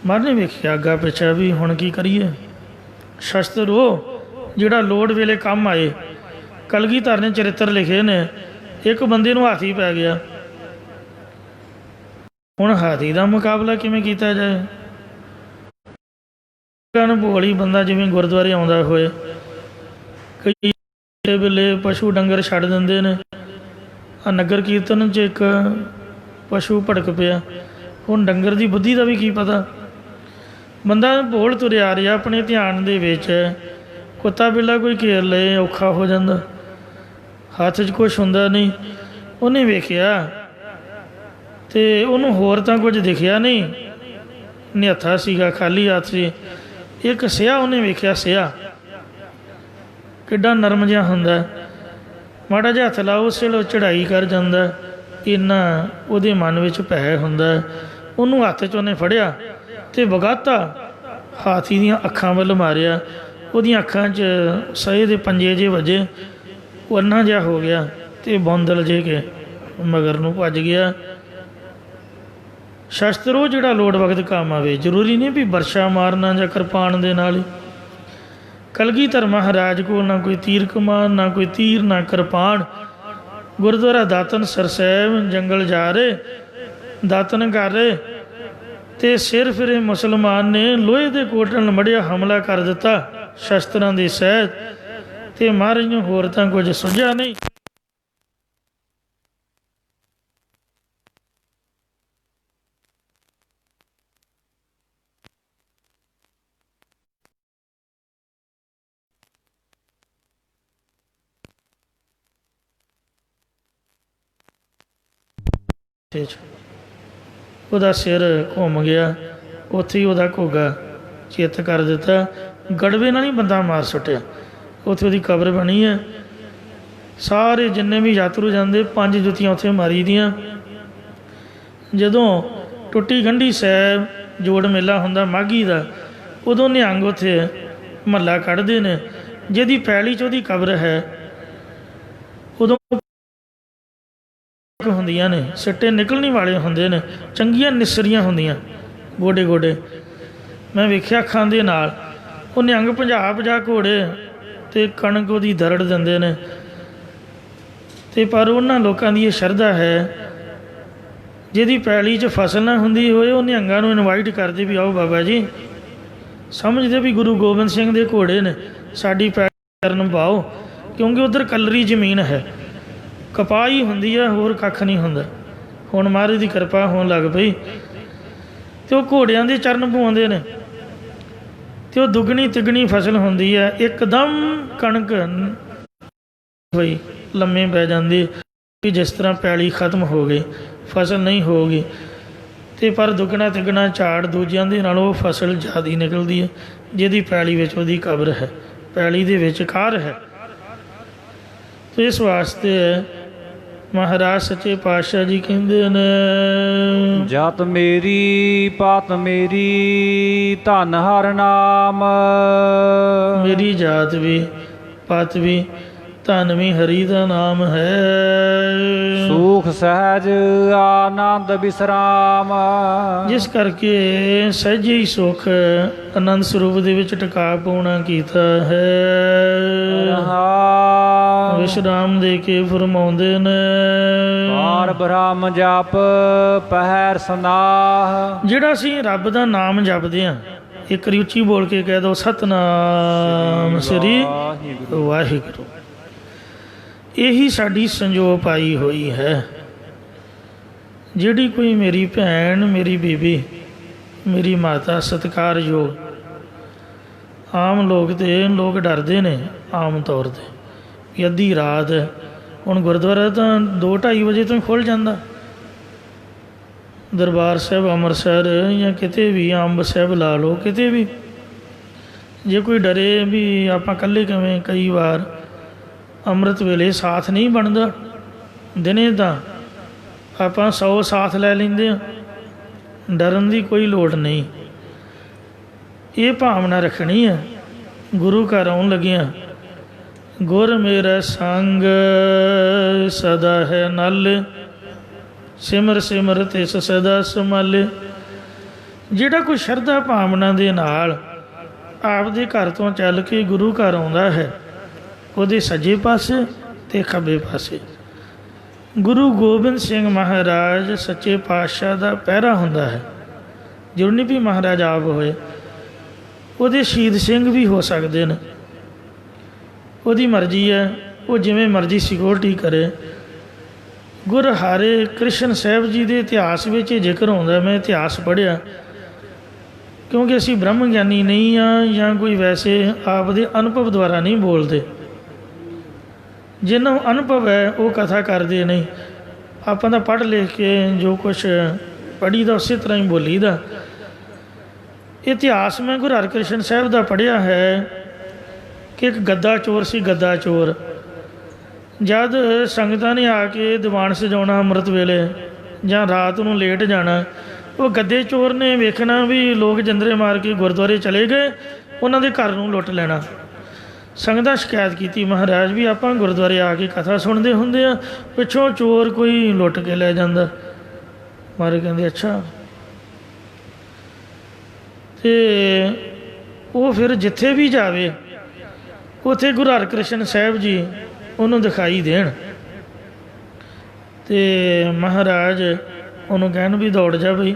ਮਹਾਰਾਜ ਨੇ ਵੇਖਿਆ ਅੱਗਾ ਪਿੱਛਾ ਵੀ ਹੁਣ ਕੀ ਕਰੀਏ। ਸ਼ਸਤਰ ਉਹ ਜਿਹੜਾ ਲੋੜ ਵੇਲੇ ਕੰਮ ਆਏ। ਕਲਗੀਧਰ ਨੇ ਚਰਿੱਤਰ ਲਿਖੇ ਨੇ, ਇੱਕ ਬੰਦੇ ਨੂੰ ਹਾਥੀ ਪੈ ਗਿਆ, ਹੁਣ ਹਾਥੀ ਦਾ ਮੁਕਾਬਲਾ ਕਿਵੇਂ ਕੀਤਾ ਜਾਏ। ਭੋਲੀ ਬੰਦਾ ਜਿਵੇਂ ਗੁਰਦੁਆਰੇ ਆਉਂਦਾ ਹੋਏ, ਕਈ ਵੇਲੇ ਪਸ਼ੂ ਡੰਗਰ ਛੱਡ ਦਿੰਦੇ ਨੇ। ਆ ਨਗਰ ਕੀਰਤਨ 'ਚ ਇੱਕ ਪਸ਼ੂ ਭੜਕ ਪਿਆ, ਹੁਣ ਡੰਗਰ ਦੀ ਬੁੱਧੀ ਦਾ ਵੀ ਕੀ ਪਤਾ। ਬੰਦਾ ਭੋਲ ਤੁਰਿਆ ਰਿਹਾ ਆਪਣੇ ਧਿਆਨ ਦੇ ਵਿੱਚ, ਕੁੱਤਾ ਬਿੱਲਾ ਕੋਈ ਘੇਰ ਲਏ ਔਖਾ ਹੋ ਜਾਂਦਾ, ਹੱਥ 'ਚ ਕੁਛ ਹੁੰਦਾ ਨਹੀਂ। ਉਹਨੇ ਵੇਖਿਆ ਅਤੇ ਉਹਨੂੰ ਹੋਰ ਤਾਂ ਕੁਝ ਦਿਖਿਆ ਨਹੀਂ, ਨਿਹੱਥਾ ਸੀਗਾ, ਖਾਲੀ ਹੱਥ ਸੀ। ਇੱਕ ਸਿਆ ਉਹਨੇ ਵੇਖਿਆ, ਸਿਆ ਕਿੱਡਾ ਨਰਮ ਜਿਹਾ ਹੁੰਦਾ, ਮਾੜਾ ਜਿਹਾ ਹੱਥ ਲਾਓ ਉਸੇ ਵੇਲੇ ਚੜ੍ਹਾਈ ਕਰ ਜਾਂਦਾ, ਇੰਨਾ ਉਹਦੇ ਮਨ ਵਿੱਚ ਭੈ ਹੁੰਦਾ। ਉਹਨੂੰ ਹੱਥ 'ਚ ਉਹਨੇ ਫੜਿਆ ਅਤੇ ਵਗਾਤਾ, ਹਾਥੀ ਦੀਆਂ ਅੱਖਾਂ ਵੱਲ ਮਾਰਿਆ। ਉਹਦੀਆਂ ਅੱਖਾਂ 'ਚ ਸਹੇ ਦੇ ਪੰਜੇ ਜਿਹੇ ਵੱਜੇ, ਉਹ ਅੰਨਾ ਜਿਹਾ ਹੋ ਗਿਆ ਅਤੇ ਬੌਂਦਲ ਜੇ ਕੇ ਮਗਰ ਨੂੰ ਭੱਜ ਗਿਆ। ਸ਼ਸਤਰ ਉਹ ਜਿਹੜਾ ਲੋੜ ਵਕਤ ਕੰਮ ਆਵੇ, ਜ਼ਰੂਰੀ ਨਹੀਂ ਵੀ ਬਰਸ਼ਾ ਮਾਰਨਾ ਜਾਂ ਕਿਰਪਾਨ ਦੇ ਨਾਲ ਹੀ। ਕਲਗੀਧਰ ਮਹਾਰਾਜ ਕੋਲ ਨਾ ਕੋਈ ਤੀਰ ਕਮਾਨ, ਨਾ ਕੋਈ ਤੀਰ, ਨਾ ਕਿਰਪਾਨ। ਗੁਰਦੁਆਰਾ ਦਾਤਨਸਰ ਸਾਹਿਬ ਜੰਗਲ ਜਾ ਰਹੇ, ਦਾਤਨ ਕਰ ਰਹੇ, ਅਤੇ ਸਿਰ ਫਿਰੇ ਮੁਸਲਮਾਨ ਨੇ ਲੋਹੇ ਦੇ ਕੋਟ ਨਾਲ ਮੜਿਆ ਹਮਲਾ ਕਰ ਦਿੱਤਾ ਸ਼ਸਤਰਾਂ ਦੇ ਸਹਿਤ, ਅਤੇ ਮਹਾਰਾਜ ਨੂੰ ਹੋਰ ਤਾਂ ਕੁਝ ਸੁਝਿਆ ਨਹੀਂ। ਉਹਦਾ ਸਿਰ ਘੁੰਮ ਗਿਆ, ਉੱਥੇ ਹੀ ਉਹਦਾ ਘੋਗਾ ਚਿੱਤ ਕਰ ਦਿੱਤਾ। ਗੜਵੇ ਨਾਲ ਹੀ ਬੰਦਾ ਮਾਰ ਸੁੱਟਿਆ। ਉੱਥੇ ਉਹਦੀ ਕਬਰ ਬਣੀ ਹੈ। ਸਾਰੇ ਜਿੰਨੇ ਵੀ ਯਾਤਰੂ ਜਾਂਦੇ 5 ਜੁੱਤੀਆਂ ਉੱਥੇ ਮਾਰੀ ਦੀਆਂ। ਜਦੋਂ ਟੁੱਟੀ ਗੰਢੀ ਸਾਹਿਬ ਜੋੜ ਮੇਲਾ ਹੁੰਦਾ ਮਾਘੀ ਦਾ, ਉਦੋਂ ਨਿਹੰਗ ਉੱਥੇ ਮਹੱਲਾ ਕੱਢਦੇ ਨੇ। ਜਿਹਦੀ ਪੈਲੀ 'ਚ ਉਹਦੀ ਕਬਰ ਹੈ, ਉਦੋਂ ਹੁੰਦੀਆਂ ਨੇ, ਸਿੱਟੇ ਨਿਕਲਣ ਵਾਲੇ ਹੁੰਦੇ ਨੇ, ਚੰਗੀਆਂ ਨਿਸਰੀਆਂ ਹੁੰਦੀਆਂ ਗੋਡੇ ਗੋਡੇ। ਮੈਂ ਵੇਖਿਆ ਅੱਖਾਂ ਦੇ ਨਾਲ। ਉਹ ਨਿਹੰਗ 50 ਘੋੜੇ ਅਤੇ ਕਣਕ ਉਹਦੀ ਦਰੜ ਦਿੰਦੇ ਨੇ। ਅਤੇ ਪਰ ਉਹਨਾਂ ਲੋਕਾਂ ਦੀ ਇਹ ਸ਼ਰਧਾ ਹੈ, ਜਿਹਦੀ ਪੈਲੀ 'ਚ ਫਸਲ ਨਾ ਹੁੰਦੀ ਹੋਏ, ਉਹ ਨਿਹੰਗਾਂ ਨੂੰ ਇਨਵਾਈਟ ਕਰਦੇ ਵੀ ਆਓ ਬਾਬਾ ਜੀ, ਸਮਝਦੇ ਵੀ ਗੁਰੂ ਗੋਬਿੰਦ ਸਿੰਘ ਦੇ ਘੋੜੇ ਨੇ, ਸਾਡੀ ਪੈਲੀ ਕਰਨ ਪਾਓ, ਕਿਉਂਕਿ ਉੱਧਰ ਕਲਰੀ ਜ਼ਮੀਨ ਹੈ, ਕਪਾਹ ਹੀ ਹੁੰਦੀ ਹੈ, ਹੋਰ ਕੱਖ ਨਹੀਂ ਹੁੰਦਾ। ਹੁਣ ਮਹਾਰਾਜ ਦੀ ਕਿਰਪਾ ਹੋਣ ਲੱਗ ਪਈ, ਅਤੇ ਉਹ ਘੋੜਿਆਂ ਦੇ ਚਰਨ ਪਵਾਉਂਦੇ ਨੇ, ਅਤੇ ਉਹ ਦੁੱਗਣੀ ਤਿੱਗਣੀ ਫਸਲ ਹੁੰਦੀ ਹੈ। ਇੱਕਦਮ ਕਣਕ ਹੋਈ ਲੰਮੇ ਪੈ ਜਾਂਦੀ, ਕਿ ਜਿਸ ਤਰ੍ਹਾਂ ਪੈਲੀ ਖਤਮ ਹੋ ਗਈ, ਫਸਲ ਨਹੀਂ ਹੋਊਗੀ। ਅਤੇ ਪਰ ਦੁੱਗਣਾ ਤਿੱਗਣਾ ਝਾੜ ਦੂਜਿਆਂ ਦੇ ਨਾਲੋਂ ਫਸਲ ਜ਼ਿਆਦਾ ਨਿਕਲਦੀ ਹੈ, ਜਿਹਦੀ ਪੈਲੀ ਵਿੱਚ ਉਹਦੀ ਕਬਰ ਹੈ, ਪੈਲੀ ਦੇ ਵਿੱਚ ਕਾਰ ਹੈ। ਅਤੇ ਇਸ ਵਾਸਤੇ ਮਹਾਰਾਜ ਸੱਚੇ ਪਾਤਸ਼ਾਹ ਜੀ ਕਹਿੰਦੇ ਨੇ, ਜਾਤ ਮੇਰੀ ਪਾਤ ਮੇਰੀ ਧਨ ਹਰ ਨਾਮ। ਮੇਰੀ ਜਾਤ ਵੀ ਪਤ ਵੀ ਧਨ ਵੀ ਹਰੀ ਦਾ ਨਾਮ ਹੈ। ਸੁਖ ਸਹਿਜ ਆਨੰਦ ਵਿਸਰਾਮ। ਜਿਸ ਕਰਕੇ ਸਹਿਜੇ ਹੀ ਸੁਖ ਆਨੰਦ ਸਰੂਪ ਦੇ ਵਿੱਚ ਟਿਕਾ ਪਾਉਣਾ ਕੀਤਾ ਹੈ। ਵਿਸ਼ਰਾਮ ਦੇ ਕੇ ਫਰਮਾਉਂਦੇ ਨੇ, ਪਾਰ ਬ੍ਰਹਮ ਜਪ ਪਹਿਰ ਸਨਾਹ। ਜਿਹੜਾ ਅਸੀਂ ਰੱਬ ਦਾ ਨਾਮ ਜਪਦੇ ਹਾਂ, ਇੱਕ ਵਾਰੀ ਉੱਚੀ ਬੋਲ ਕੇ ਕਹਿ ਦਿਓ, ਸਤਨਾਮ ਸ੍ਰੀ ਵਾਹਿਗੁਰੂ। ਇਹੀ ਸਾਡੀ ਸੰਜੋਗ ਪਾਈ ਹੋਈ ਹੈ। ਜਿਹੜੀ ਕੋਈ ਮੇਰੀ ਭੈਣ, ਮੇਰੀ ਬੀਬੀ, ਮੇਰੀ ਮਾਤਾ ਸਤਿਕਾਰਯੋਗ, ਆਮ ਲੋਕ ਡਰਦੇ ਨੇ ਆਮ ਤੌਰ 'ਤੇ ਵੀ ਅੱਧੀ ਰਾਤ, ਹੁਣ ਗੁਰਦੁਆਰਾ ਤਾਂ 2-2:30 ਵਜੇ ਤੋਂ ਹੀ ਖੁੱਲ੍ਹ ਜਾਂਦਾ, ਦਰਬਾਰ ਸਾਹਿਬ ਅੰਮ੍ਰਿਤਸਰ ਜਾਂ ਕਿਤੇ ਵੀ, ਅੰਬ ਸਾਹਿਬ ਲਾ ਲਓ, ਕਿਤੇ ਵੀ ਜੇ ਕੋਈ ਡਰੇ ਵੀ ਆਪਾਂ ਇਕੱਲੇ ਕਿਵੇਂ, ਕਈ ਵਾਰ ਅੰਮ੍ਰਿਤ ਵੇਲੇ ਸਾਥ ਨਹੀਂ ਬਣਦਾ, ਦਿਨੇ ਤਾਂ ਆਪਾਂ 100 ਸਾਥ ਲੈ ਲੈਂਦੇ ਹਾਂ, ਡਰਨ ਦੀ ਕੋਈ ਲੋੜ ਨਹੀਂ। ਇਹ ਭਾਵਨਾ ਰੱਖਣੀ ਹੈ ਗੁਰੂ ਘਰ ਆਉਣ ਲੱਗਿਆਂ, ਗੁਰ ਮੇਰਾ ਸੰਗ ਸਦਾ ਹੈ ਨਲ, ਸਿਮਰ ਸਿਮਰ ਤਿਸ ਸਦਾ ਸੰਭਾਲੇ। ਜਿਹੜਾ ਕੋਈ ਸ਼ਰਧਾ ਭਾਵਨਾ ਦੇ ਨਾਲ ਆਪਦੇ ਘਰ ਤੋਂ ਚੱਲ ਕੇ ਗੁਰੂ ਘਰ ਆਉਂਦਾ ਹੈ, ਉਹਦੇ ਸੱਜੇ ਪਾਸੇ ਅਤੇ ਖੱਬੇ ਪਾਸੇ ਗੁਰੂ ਗੋਬਿੰਦ ਸਿੰਘ ਮਹਾਰਾਜ ਸੱਚੇ ਪਾਤਸ਼ਾਹ ਦਾ ਪਹਿਰਾ ਹੁੰਦਾ ਹੈ। ਜ਼ਰੂਰੀ ਨਹੀਂ ਵੀ ਮਹਾਰਾਜ ਆਪ ਹੋਏ, ਉਹਦੇ ਸ਼ਹੀਦ ਸਿੰਘ ਵੀ ਹੋ ਸਕਦੇ ਨੇ, ਉਹਦੀ ਮਰਜ਼ੀ ਹੈ, ਉਹ ਜਿਵੇਂ ਮਰਜ਼ੀ ਸਿਕਿਉਰਟੀ ਕਰੇ। ਗੁਰੂ ਹਰਿ ਕ੍ਰਿਸ਼ਨ ਸਾਹਿਬ ਜੀ ਦੇ ਇਤਿਹਾਸ ਵਿੱਚ ਇਹ ਜ਼ਿਕਰ ਆਉਂਦਾ, ਮੈਂ ਇਤਿਹਾਸ ਪੜ੍ਹਿਆ, ਕਿਉਂਕਿ ਅਸੀਂ ਬ੍ਰਹਮ ਗਿਆਨੀ ਨਹੀਂ ਹਾਂ ਜਾਂ ਕੋਈ ਵੈਸੇ ਆਪਦੇ ਅਨੁਭਵ ਦੁਆਰਾ ਨਹੀਂ ਬੋਲਦੇ, ਜਿਹਨਾਂ ਨੂੰ ਅਨੁਭਵ ਹੈ ਉਹ ਕਥਾ ਕਰਦੇ ਨਹੀਂ। ਆਪਾਂ ਤਾਂ ਪੜ੍ਹ ਲਿਖ ਕੇ ਜੋ ਕੁਛ ਪੜ੍ਹੀ ਦਾ ਉਸੇ ਤਰ੍ਹਾਂ ਹੀ ਬੋਲੀ ਦਾ। ਇਤਿਹਾਸ ਮੈਂ ਗੁਰੂ ਹਰਿਕ੍ਰਿਸ਼ਨ ਸਾਹਿਬ ਦਾ ਪੜ੍ਹਿਆ ਹੈ ਕਿ ਇੱਕ ਗੱਦਾ ਚੋਰ ਸੀ। ਗੱਦਾ ਚੋਰ ਜਦ ਸੰਗਤਾਂ ਨੇ ਆ ਕੇ ਦੀਵਾਨ ਸਜਾਉਣਾ ਅੰਮ੍ਰਿਤ ਵੇਲੇ ਜਾਂ ਰਾਤ ਨੂੰ ਲੇਟ ਜਾਣਾ, ਉਹ ਗੱਦੇ ਚੋਰ ਨੇ ਵੇਖਣਾ ਵੀ ਲੋਕ ਜਿੰਦਰੇ ਮਾਰ ਕੇ ਗੁਰਦੁਆਰੇ ਚਲੇ ਗਏ, ਉਹਨਾਂ ਦੇ ਘਰ ਨੂੰ ਲੁੱਟ ਲੈਣਾ। ਸੰਗਤਾਂ ਸ਼ਿਕਾਇਤ ਕੀਤੀ, ਮਹਾਰਾਜ ਵੀ ਆਪਾਂ ਗੁਰਦੁਆਰੇ ਆ ਕੇ ਕਥਾ ਸੁਣਦੇ ਹੁੰਦੇ ਆ, ਪਿੱਛੋਂ ਚੋਰ ਕੋਈ ਲੁੱਟ ਕੇ ਲੈ ਜਾਂਦਾ। ਮਹਾਰਾਜ ਕਹਿੰਦੇ ਅੱਛਾ। ਅਤੇ ਉਹ ਫਿਰ ਜਿੱਥੇ ਵੀ ਜਾਵੇ ਉੱਥੇ ਗੁਰੂ ਹਰਿਕ੍ਰਿਸ਼ਨ ਸਾਹਿਬ ਜੀ ਉਹਨੂੰ ਦਿਖਾਈ ਦੇਣ, ਅਤੇ ਮਹਾਰਾਜ ਉਹਨੂੰ ਕਹਿਣ ਵੀ ਦੌੜ ਜਾ ਬਈ,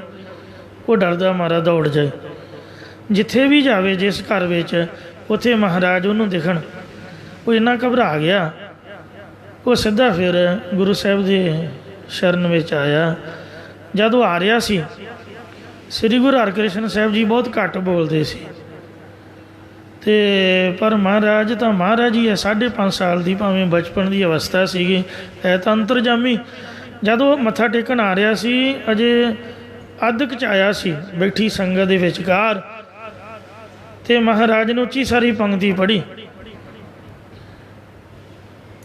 ਉਹ ਡਰਦਾ ਮਾਰਾ ਦੌੜ ਜਾਏ। ਜਿੱਥੇ ਵੀ ਜਾਵੇ ਜਿਸ ਘਰ ਵਿੱਚ, ਉੱਥੇ ਮਹਾਰਾਜ ਉਹਨੂੰ ਦਿਖਣ। ਉਹ ਇੰਨਾ ਘਬਰਾ ਗਿਆ, ਉਹ ਸਿੱਧਾ ਫਿਰ ਗੁਰੂ ਸਾਹਿਬ ਦੇ ਸ਼ਰਨ ਵਿੱਚ ਆਇਆ। ਜਦ ਉਹ ਆ ਰਿਹਾ ਸੀ, ਸ੍ਰੀ ਗੁਰੂ ਹਰਿਕ੍ਰਿਸ਼ਨ ਸਾਹਿਬ ਜੀ ਬਹੁਤ ਘੱਟ ਬੋਲਦੇ ਸੀ, ਅਤੇ ਪਰ ਮਹਾਰਾਜ ਤਾਂ ਮਹਾਰਾਜ ਹੀ ਹੈ। 5.5 ਸਾਲ ਦੀ ਭਾਵੇਂ ਬਚਪਨ ਦੀ ਅਵਸਥਾ ਸੀਗੀ, ਹੈ ਤਾਂ ਅੰਤਰਜਾਮੀ। ਜਦੋਂ ਉਹ ਮੱਥਾ ਟੇਕਣ ਆ ਰਿਹਾ ਸੀ, ਅਜੇ ਅੱਧ ਕੁ 'ਚ ਆਇਆ ਸੀ ਬੈਠੀ ਸੰਗਤ ਦੇ ਵਿਚਕਾਰ, ਅਤੇ ਮਹਾਰਾਜ ਨੇ ਉੱਚੀ ਸਾਰੀ ਪੰਕਤੀ ਪੜ੍ਹੀ,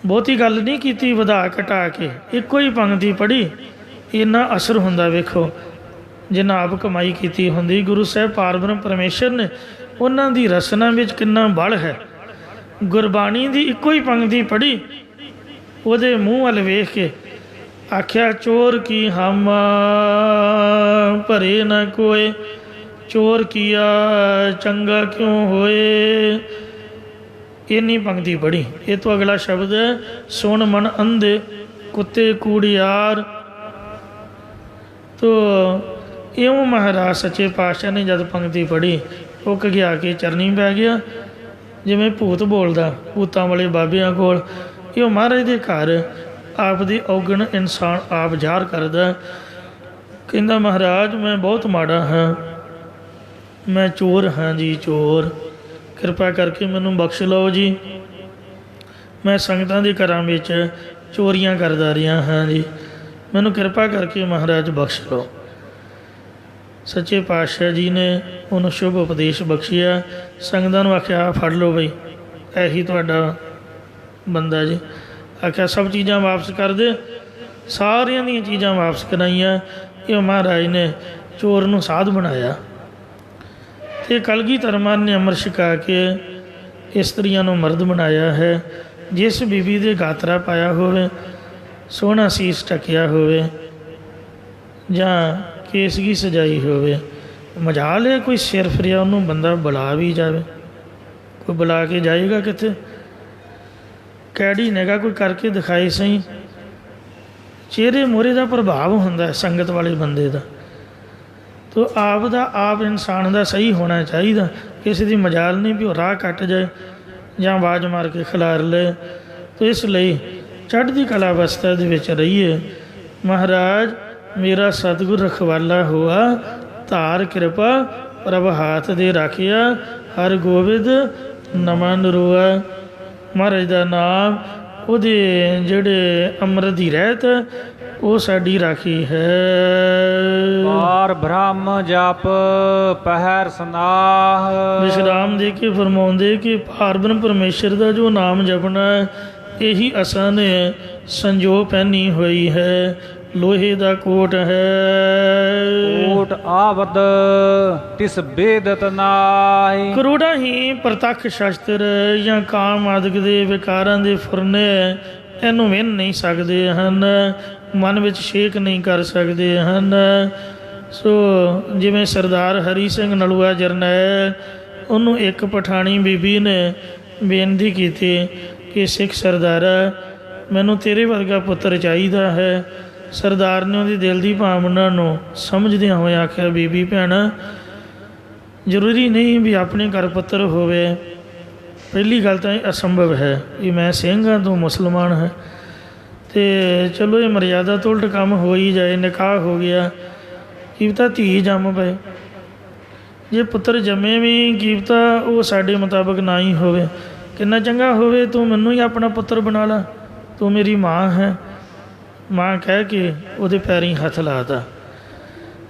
ਬਹੁਤੀ ਗੱਲ ਨਹੀਂ ਕੀਤੀ ਵਧਾ ਘਟਾ ਕੇ, ਇੱਕੋ ਹੀ ਪੰਕਤੀ ਪੜ੍ਹੀ। ਇੰਨਾ ਅਸਰ ਹੁੰਦਾ ਵੇਖੋ, ਜਿੰਨਾ ਆਪ ਕਮਾਈ ਕੀਤੀ ਹੁੰਦੀ। ਗੁਰੂ ਸਾਹਿਬ ਪਾਰਬ੍ਰਹਮ ਪਰਮੇਸ਼ਰ ਨੇ, ਉਹਨਾਂ ਦੀ ਰਸਨਾ ਵਿੱਚ ਕਿੰਨਾ ਬਲ ਹੈ। ਗੁਰਬਾਣੀ ਦੀ ਇੱਕੋ ਹੀ ਪੰਕਤੀ ਪੜ੍ਹੀ, ਉਹਦੇ ਮੂੰਹ ਵੱਲ ਵੇਖ ਕੇ ਆਖਿਆ, ਚੋਰ ਕੀ ਹਮ ਭਰੇ ਨਾ ਕੋਏ, ਚੋਰ ਕੀਆ ਚੰਗਾ ਕਿਉਂ ਹੋਏ। ਇੰਨੀ ਪੰਕਤੀ ਪੜ੍ਹੀ। ਇਹ ਤੋਂ ਅਗਲਾ ਸ਼ਬਦ ਹੈ, ਸੁਣ ਮਨ ਅੰਧੇ ਕੁੱਤੇ ਕੂੜਿਆਰ। ਤੋ ਇਉਂ ਮਹਾਰਾਜ ਸੱਚੇ ਪਾਤਸ਼ਾਹ ਨੇ ਜਦ ਪੰਕਤੀ ਪੜ੍ਹੀ, ਉੱਕ ਗਿਆ ਕੇ ਚਰਨੀ ਪੈ ਗਿਆ। ਜਿਵੇਂ ਭੂਤ ਬੋਲਦਾ ਭੂਤਾਂ ਵਾਲੇ ਬਾਬਿਆਂ ਕੋਲ, ਇਹ ਮਹਾਰਾਜ ਦੇ ਘਰ ਆਪ ਦੀ ਔਗਣ ਇਨਸਾਨ ਆਪ ਜ਼ਾਹਰ ਕਰਦਾ। ਕਹਿੰਦਾ ਮਹਾਰਾਜ ਮੈਂ ਬਹੁਤ ਮਾੜਾ ਹਾਂ, ਮੈਂ ਚੋਰ ਹਾਂ ਜੀ, ਚੋਰ, ਕਿਰਪਾ ਕਰਕੇ ਮੈਨੂੰ ਬਖਸ਼ ਲਓ ਜੀ। ਮੈਂ ਸੰਗਤਾਂ ਦੇ ਘਰਾਂ ਵਿੱਚ ਚੋਰੀਆਂ ਕਰਦਾ ਰਿਹਾ ਹਾਂ ਜੀ, ਮੈਨੂੰ ਕਿਰਪਾ ਕਰਕੇ ਮਹਾਰਾਜ ਬਖਸ਼ ਲਓ। ਸੱਚੇ ਪਾਤਸ਼ਾਹ ਜੀ ਨੇ ਉਹਨੂੰ ਸ਼ੁਭ ਉਪਦੇਸ਼ ਬਖਸ਼ਿਆ। ਸੰਗਤਾਂ ਨੂੰ ਆਖਿਆ ਫੜ ਲਓ ਬਈ, ਇਹੀ ਤੁਹਾਡਾ ਬੰਦਾ ਜੀ। ਆਖਿਆ ਸਭ ਚੀਜ਼ਾਂ ਵਾਪਸ ਕਰ ਦੇ। ਸਾਰਿਆਂ ਦੀਆਂ ਚੀਜ਼ਾਂ ਵਾਪਸ ਕਰਾਈਆਂ। ਇਹ ਮਹਾਰਾਜ ਨੇ ਚੋਰ ਨੂੰ ਸਾਧ ਬਣਾਇਆ। ਅਤੇ ਕਲਗੀਧਰ ਮਹਾਰਾਜ ਨੇ ਅੰਮ੍ਰਿਤ ਛਕਾ ਕੇ ਇਸਤਰੀਆਂ ਨੂੰ ਮਰਦ ਬਣਾਇਆ ਹੈ। ਜਿਸ ਬੀਬੀ ਦੇ ਗਾਤਰਾ ਪਾਇਆ ਹੋਵੇ, ਸੋਹਣਾ ਸੀਸ ਢੱਕਿਆ ਹੋਵੇ, ਜਾਂ ਕੇਸਗੀ ਸਜਾਈ ਹੋਵੇ, ਮਜਾਲ ਹੈ ਕੋਈ ਸਿਰ ਫਿਰਿਆ ਉਹਨੂੰ ਬੰਦਾ ਬੁਲਾ ਵੀ ਜਾਵੇ। ਕੋਈ ਬੁਲਾ ਕੇ ਜਾਏਗਾ ਕਿੱਥੇ? ਕੈੜੀ ਨੇਗਾ ਕੋਈ ਕਰਕੇ ਦਿਖਾਏ ਸਹੀ। ਚਿਹਰੇ ਮੋਹਰੇ ਦਾ ਪ੍ਰਭਾਵ ਹੁੰਦਾ ਸੰਗਤ ਵਾਲੇ ਬੰਦੇ ਦਾ। ਤੋ ਆਪ ਦਾ ਆਪ ਇਨਸਾਨ ਦਾ ਸਹੀ ਹੋਣਾ ਚਾਹੀਦਾ। ਕਿਸੇ ਦੀ ਮਜਾਲ ਨਹੀਂ ਵੀ ਉਹ ਰਾਹ ਕੱਟ ਜਾਏ ਜਾਂ ਆਵਾਜ਼ ਮਾਰ ਕੇ ਖਿਲਾਰ ਲਏ। ਤੋ ਇਸ ਲਈ ਚੜ੍ਹਦੀ ਕਲਾ ਅਵਸਥਾ ਦੇ ਵਿੱਚ ਰਹੀਏ। ਮਹਾਰਾਜ ਮੇਰਾ ਸਤਿਗੁਰ ਰਖਵਾਲਾ ਹੋਆ, ਧਾਰ ਕਿਰਪਾ ਪ੍ਰਭ ਹਾਥ ਦੇ ਰਾਖਿਆ, ਹਰ ਗੋਬਿੰਦ ਨਮਾ ਨਰੋਆ। ਮਹਾਰਾਜ ਦਾ ਨਾਮ, ਉਹਦੇ ਜਿਹੜੇ ਅੰਮ੍ਰਿਤ ਦੀ ਰਹਿਤ, ਉਹ ਸਾਡੀ ਰਾਖੀ ਹੈ। ਪਾਰ ਬ੍ਰਹਮ ਜਪ ਪਹਿਰ ਸਨਾਹ। ਵਿਸ਼ਰਾਮ ਦੇ ਕੇ ਫਰਮਾਉਂਦੇ ਕਿ ਪਾਰ ਬ੍ਰਹਮ ਪਰਮੇਸ਼ਰ ਦਾ ਜੋ ਨਾਮ ਜਪਣਾ ਇਹੀ ਅਸਾਂ ਨੇ ਸੰਜੋ ਪਹਿਨੀ ਹੋਈ ਹੈ। ਲੋਹੇ ਦਾ ਕੋਟ ਹੈ, ਕੋਟ ਆਵਦ ਤਿਸ ਬੇਦਤ ਨਾਹੀ। ਕਰੋੜਾਂ ਹੀ ਪ੍ਰਤੱਖ ਸ਼ਸਤਰ ਜਾਂ ਕਾਮ ਆਦਿਕ ਦੇ ਵਿਕਾਰਾਂ ਦੇ ਫੁਰਨੇ ਇਹਨੂੰ ਵਿੰਨ ਨਹੀਂ ਸਕਦੇ ਹਨ, ਮਨ ਵਿੱਚ ਛੇਕ ਨਹੀਂ ਕਰ ਸਕਦੇ ਹਨ। ਸੋ ਜਿਵੇਂ ਸਰਦਾਰ ਹਰੀ ਸਿੰਘ ਨਲੂਆ ਜਰਨੈਲ, ਉਹਨੂੰ ਇੱਕ ਪਠਾਣੀ ਬੀਬੀ ਨੇ ਬੇਨਤੀ ਕੀਤੀ ਕਿ ਸਿੱਖ ਸਰਦਾਰਾ, ਮੈਨੂੰ ਤੇਰੇ ਵਰਗਾ ਪੁੱਤਰ ਚਾਹੀਦਾ ਹੈ। ਸਰਦਾਰ ਨੇ ਉਹਦੀ ਦਿਲ ਦੀ ਭਾਵਨਾ ਨੂੰ ਸਮਝਦਿਆਂ ਹੋਏ ਆਖਿਆ, ਬੀਬੀ ਭੈਣ, ਜ਼ਰੂਰੀ ਨਹੀਂ ਵੀ ਆਪਣੇ ਘਰ ਪੁੱਤਰ ਹੋਵੇ। ਪਹਿਲੀ ਗੱਲ ਤਾਂ ਇਹ ਅਸੰਭਵ ਹੈ ਵੀ ਮੈਂ ਸਿੰਘ ਹਾਂ, ਤੂੰ ਮੁਸਲਮਾਨ ਹੈ, ਅਤੇ ਚਲੋ ਇਹ ਮਰਿਆਦਾ ਤੋਂ ਉਲਟ ਕੰਮ ਹੋ ਹੀ ਜਾਏ, ਨਿਕਾਹ ਹੋ ਗਿਆ, ਕੀ ਪਤਾ ਧੀ ਜੰਮ ਪਏ। ਜੇ ਪੁੱਤਰ ਜੰਮੇ ਵੀ ਕੀ ਪਤਾ ਉਹ ਸਾਡੇ ਮੁਤਾਬਕ ਨਾ ਹੀ ਹੋਵੇ। ਕਿੰਨਾ ਚੰਗਾ ਹੋਵੇ ਤੂੰ ਮੈਨੂੰ ਹੀ ਆਪਣਾ ਪੁੱਤਰ ਬਣਾ ਲਾ, ਤੂੰ ਮੇਰੀ ਮਾਂ ਹੈ। ਮਾਂ ਕਹਿ ਕੇ ਉਹਦੇ ਪੈਰੀਂ ਹੱਥ ਲਾਤਾ।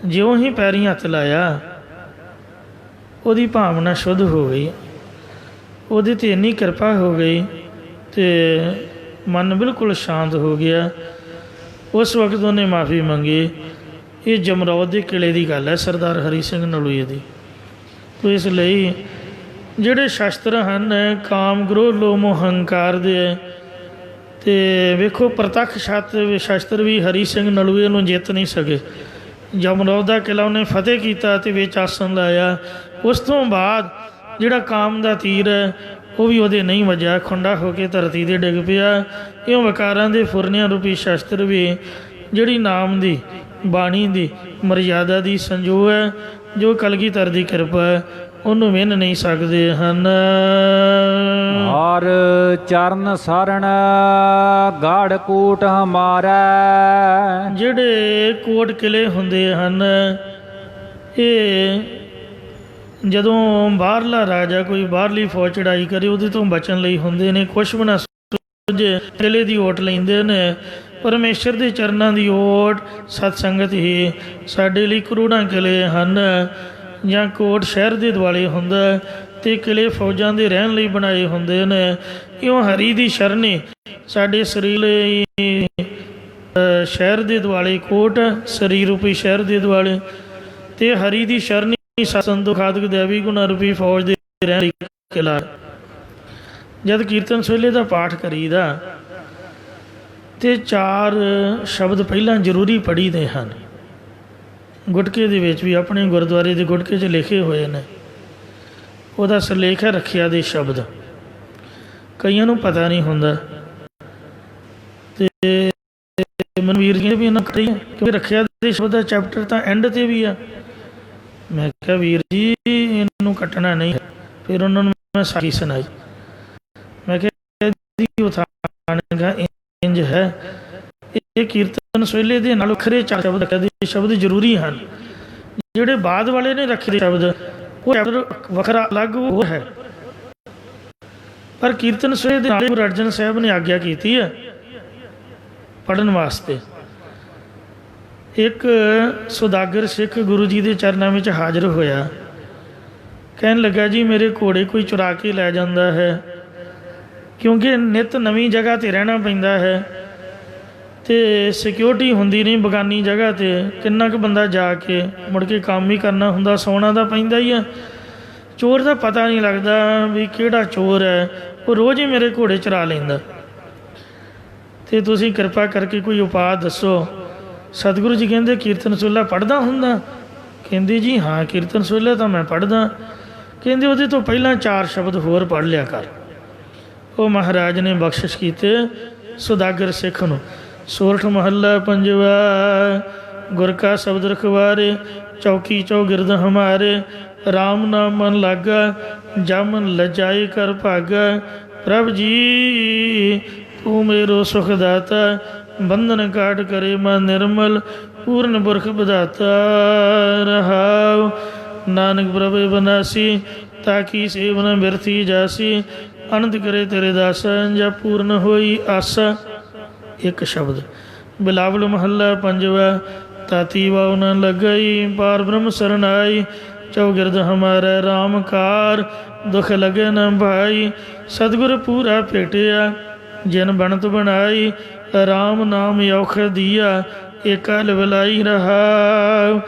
ਜਿਉਂ ਹੀ ਪੈਰੀਂ ਹੱਥ ਲਾਇਆ, ਉਹਦੀ ਭਾਵਨਾ ਸ਼ੁੱਧ ਹੋ ਗਈ, ਉਹਦੇ 'ਤੇ ਇੰਨੀ ਕਿਰਪਾ ਹੋ ਗਈ ਅਤੇ ਮਨ ਬਿਲਕੁਲ ਸ਼ਾਂਤ ਹੋ ਗਿਆ। ਉਸ ਵਕਤ ਉਹਨੇ ਮਾਫੀ ਮੰਗੀ। ਇਹ ਜਮਰੌਦ ਦੇ ਕਿਲੇ ਦੀ ਗੱਲ ਹੈ, ਸਰਦਾਰ ਹਰੀ ਸਿੰਘ ਨਲੂਏ ਦੀ। ਤੋ ਇਸ ਲਈ ਜਿਹੜੇ ਸ਼ਸਤਰ ਹਨ ਕਾਮ, ਕ੍ਰੋਧ, ਲੋਭ, ਮੋਹ, ਹੰਕਾਰ ਦੇ, ਅਤੇ ਵੇਖੋ ਪ੍ਰਤੱਖ ਸ਼ਸਤਰ ਵੀ ਹਰੀ ਸਿੰਘ ਨਲੂਏ ਨੂੰ ਜਿੱਤ ਨਹੀਂ ਸਕੇ। ਜਮਰੌਦ ਦਾ ਕਿਲਾ ਉਹਨੇ ਫਤਿਹ ਕੀਤਾ ਅਤੇ ਵਿੱਚ ਆਸਣ ਲਾਇਆ। ਉਸ ਤੋਂ ਬਾਅਦ ਜਿਹੜਾ ਕਾਮ ਦਾ ਤੀਰ ਹੈ ਉਹ ਵੀ ਉਹਦੇ ਨਹੀਂ ਵੱਜਿਆ, ਖੁੰਡਾ ਹੋ ਕੇ ਧਰਤੀ 'ਤੇ ਡਿੱਗ ਪਿਆ। ਇਉਂ ਵਿਕਾਰਾਂ ਦੇ ਫੁਰਨਿਆਂ ਰੂਪੀ ਸ਼ਸਤਰ ਵੀ ਜਿਹੜੀ ਨਾਮ ਦੀ, ਬਾਣੀ ਦੀ, ਮਰਿਆਦਾ ਦੀ ਸੰਜੋ ਹੈ, ਜੋ ਕਲਗੀਧਰ ਦੀ ਕਿਰਪਾ ਹੈ, ਉਹਨੂੰ ਵਿੰਨ ਨਹੀਂ ਸਕਦੇ ਹਨ। ਹਰ ਚਰਨ ਸਰਣ ਗੜ ਕੋਟ ਹਮਾਰਾ। ਜਿਹੜੇ ਕੋਟ ਕਿਲੇ ਹੁੰਦੇ ਹਨ, ਇਹ ਜਦੋਂ ਬਾਹਰਲਾ ਰਾਜਾ ਕੋਈ ਬਾਹਰਲੀ ਫੌਜ ਚੜਾਈ ਕਰੇ ਉਹਦੇ ਤੋਂ ਬਚਣ ਲਈ ਹੁੰਦੇ ਨੇ। ਕੁਛ ਵੀ ਨਾ ਸੂਝੇ ਕਿਲੇ ਦੀ ਓਟ ਲੈਂਦੇ ਨੇ। ਪਰਮੇਸ਼ਰ ਦੇ ਚਰਨਾਂ ਦੀ ਓਟ ਸਤ ਸੰਗਤ ਹੀ ਸਾਡੇ ਲਈ ਕਰੋੜਾਂ ਕਿਲੇ ਹਨ। ਜਾਂ ਕੋਟ ਸ਼ਹਿਰ ਦੇ ਦੁਆਲੇ ਹੁੰਦਾ ਅਤੇ ਕਿਲੇ ਫੌਜਾਂ ਦੇ ਰਹਿਣ ਲਈ ਬਣਾਏ ਹੁੰਦੇ ਨੇ। ਇਉਂ ਹਰੀ ਦੀ ਸ਼ਰਨੀ ਸਾਡੇ ਸਰੀਰ ਲਈ ਸ਼ਹਿਰ ਦੇ ਦੁਆਲੇ ਕੋਟ, ਸਰੀਰ ਰੂਪੀ ਸ਼ਹਿਰ ਦੇ ਦੁਆਲੇ, ਅਤੇ ਹਰੀ ਦੀ ਸ਼ਰਨੀ ਸੰਤੋ ਖਾਦਕ ਦੇਵੀ ਗੁਣਾ ਰੂਪੀ ਫੌਜ ਦੇ ਰਹਿਣ ਲਈ ਕਿਲਾ। ਜਦ ਕੀਰਤਨ ਸੋਹਲੇ ਦਾ ਪਾਠ ਕਰੀਦਾ ਅਤੇ 4 ਸ਼ਬਦ ਪਹਿਲਾਂ ਜ਼ਰੂਰੀ ਪੜ੍ਹੀਦੇ ਹਨ। ਗੁਟਕੇ ਦੇ ਵਿੱਚ ਵੀ ਆਪਣੇ ਗੁਰਦੁਆਰੇ ਦੇ ਗੁਟਕੇ 'ਚ ਲਿਖੇ ਹੋਏ ਨੇ। ਉਹਦਾ ਸਿਰਲੇਖ ਹੈ ਰੱਖਿਆ ਦੇ ਸ਼ਬਦ, ਕਈਆਂ ਨੂੰ ਪਤਾ ਨਹੀਂ ਹੁੰਦਾ। ਅਤੇ ਮਨਵੀਰ ਜੀ ਵੀ ਇਹਨਾਂ ਕਰੀ ਕਿ ਰੱਖਿਆ ਦੇ ਸ਼ਬਦ ਦਾ ਚੈਪਟਰ ਤਾਂ ਐਂਡ 'ਤੇ ਵੀ ਆ। ਮੈਂ ਕਿਹਾ ਵੀਰ ਜੀ ਇਹਨੂੰ ਕੱਟਣਾ ਨਹੀਂ। ਫਿਰ ਉਹਨਾਂ ਨੂੰ ਮੈਂ ਸਾਖੀ ਸੁਣਾਈ। ਮੈਂ ਕਿਹਾ ਇਹਦੀ ਉਥਾਨਗਾ ਇੰਝ ਹੈ, ਇਹ ਕੀਰਤਨ ਸੋਹਲੇ ਦੇ ਨਾਲ ਵੱਖਰੇ 4 ਸ਼ਬਦ ਰੱਖਿਆ ਦੇ ਸ਼ਬਦ ਜ਼ਰੂਰੀ ਹਨ। ਜਿਹੜੇ ਬਾਅਦ ਵਾਲੇ ਨੇ ਰੱਖੇ ਦੇ ਸ਼ਬਦ ਉਹ ਸ਼ਬਦ ਵੱਖਰਾ ਅਲੱਗ ਉਹ ਹੈ। ਪਰ ਕੀਰਤਨ ਸੋਹਲੇ ਦੇ ਨਾਲ ਗੁਰੂ ਅਰਜਨ ਸਾਹਿਬ ਨੇ ਆਗਿਆ ਕੀਤੀ ਹੈ ਪੜ੍ਹਨ ਵਾਸਤੇ। ਇੱਕ ਸੁਦਾਗਰ ਸਿੱਖ ਗੁਰੂ ਜੀ ਦੇ ਚਰਨਾਂ ਵਿੱਚ ਹਾਜ਼ਰ ਹੋਇਆ, ਕਹਿਣ ਲੱਗਾ ਜੀ ਮੇਰੇ ਘੋੜੇ ਕੋਈ ਚੁਰਾ ਕੇ ਲੈ ਜਾਂਦਾ ਹੈ, ਕਿਉਂਕਿ ਨਿੱਤ ਨਵੀਂ ਜਗ੍ਹਾ 'ਤੇ ਰਹਿਣਾ ਪੈਂਦਾ ਹੈ ਅਤੇ ਸਿਕਿਉਰਿਟੀ ਹੁੰਦੀ ਨਹੀਂ ਬਗਾਨੀ ਜਗ੍ਹਾ 'ਤੇ। ਕਿੰਨਾ ਕੁ ਬੰਦਾ ਜਾ ਕੇ ਮੁੜ ਕੇ ਕੰਮ ਹੀ ਕਰਨਾ ਹੁੰਦਾ, ਸੌਣਾ ਤਾਂ ਪੈਂਦਾ ਹੀ ਆ। ਚੋਰ ਦਾ ਪਤਾ ਨਹੀਂ ਲੱਗਦਾ ਵੀ ਕਿਹੜਾ ਚੋਰ ਹੈ, ਉਹ ਰੋਜ਼ ਹੀ ਮੇਰੇ ਘੋੜੇ ਚੁਰਾ ਲੈਂਦਾ, ਅਤੇ ਤੁਸੀਂ ਕਿਰਪਾ ਕਰਕੇ ਕੋਈ ਉਪਾਅ ਦੱਸੋ। ਸਤਿਗੁਰੂ ਜੀ ਕਹਿੰਦੇ ਕੀਰਤਨ ਸੋਹਲਾ ਪੜ੍ਹਦਾ ਹੁੰਦਾ? ਕਹਿੰਦੀ ਜੀ ਹਾਂ ਕੀਰਤਨ ਸੋਹਲਾ ਤਾਂ ਮੈਂ ਪੜ੍ਹਦਾ। ਕਹਿੰਦੇ ਉਹਦੇ ਤੋਂ ਪਹਿਲਾਂ 4 ਸ਼ਬਦ ਹੋਰ ਪੜ੍ਹ ਲਿਆ ਕਰ। ਉਹ ਮਹਾਰਾਜ ਨੇ ਬਖਸ਼ਿਸ਼ ਕੀਤੇ ਸੁਦਾਗਰ ਸਿੱਖ ਨੂੰ। ਸੋਰਠ ਮਹੱਲਾ ਪੰਜਵਾ। ਗੁਰ ਕਾ ਸ਼ਬਦ ਰਖਵਾਰੇ, ਚੌਕੀ ਚੌਗਿਰਦ ਹਮਾਰੇ। ਰਾਮ ਨਾਮ ਮਨ ਲਾਗਾ, ਜਾ ਮਨ ਲਜਾਏ ਕਰ ਭਾਗਾ। ਪ੍ਰਭ ਜੀ ਤੂੰ ਮੇਰੋ ਸੁਖ ਦਾਤਾ, ਬੰਧਨ ਕਾਟ ਕਰੇ ਮਨ ਨਿਰਮਲ, ਪੂਰਨ ਪੁਰਖ ਵਿਧਾਤਾ। ਰਹਾਉ ਨਾਨਕ ਪ੍ਰਭੇ ਬਨਾਸੀ, ਤਾਕੀ ਸੇਵਨ ਬਿਰਥੀ ਜਾਸੀ, ਅਨੰਦ ਕਰੇ ਤੇਰੇ ਦਾਸਾ, ਜਾਂ ਪੂਰਨ ਹੋਈ ਆਸਾ। ਇੱਕ ਸ਼ਬਦ। ਬਿਲਾਵਲ ਮਹੱਲਾ ਪੰਜਵਾ। ਤਾਤੀ ਵਾਉ ਨ ਲੱਗਈ, ਪਾਰ ਬ੍ਰਹਮ ਸਰਨਾਈ, ਚੌਗਿਰਦ ਹਮਾਰਾ ਰਾਮ ਕਾਰ, ਦੁਖ ਲਗੇ ਨ ਭਾਈ। ਸਤਿਗੁਰ ਪੂਰਾ ਭੇਟਿਆ, ਜਿਨ ਬਣਤ ਬਣਾਈ, ਰਾਮ ਨਾਮ ਔਖ ਦੀਆ, ਏਕਾ ਲਵਲਾਈ। ਰਹਾਉ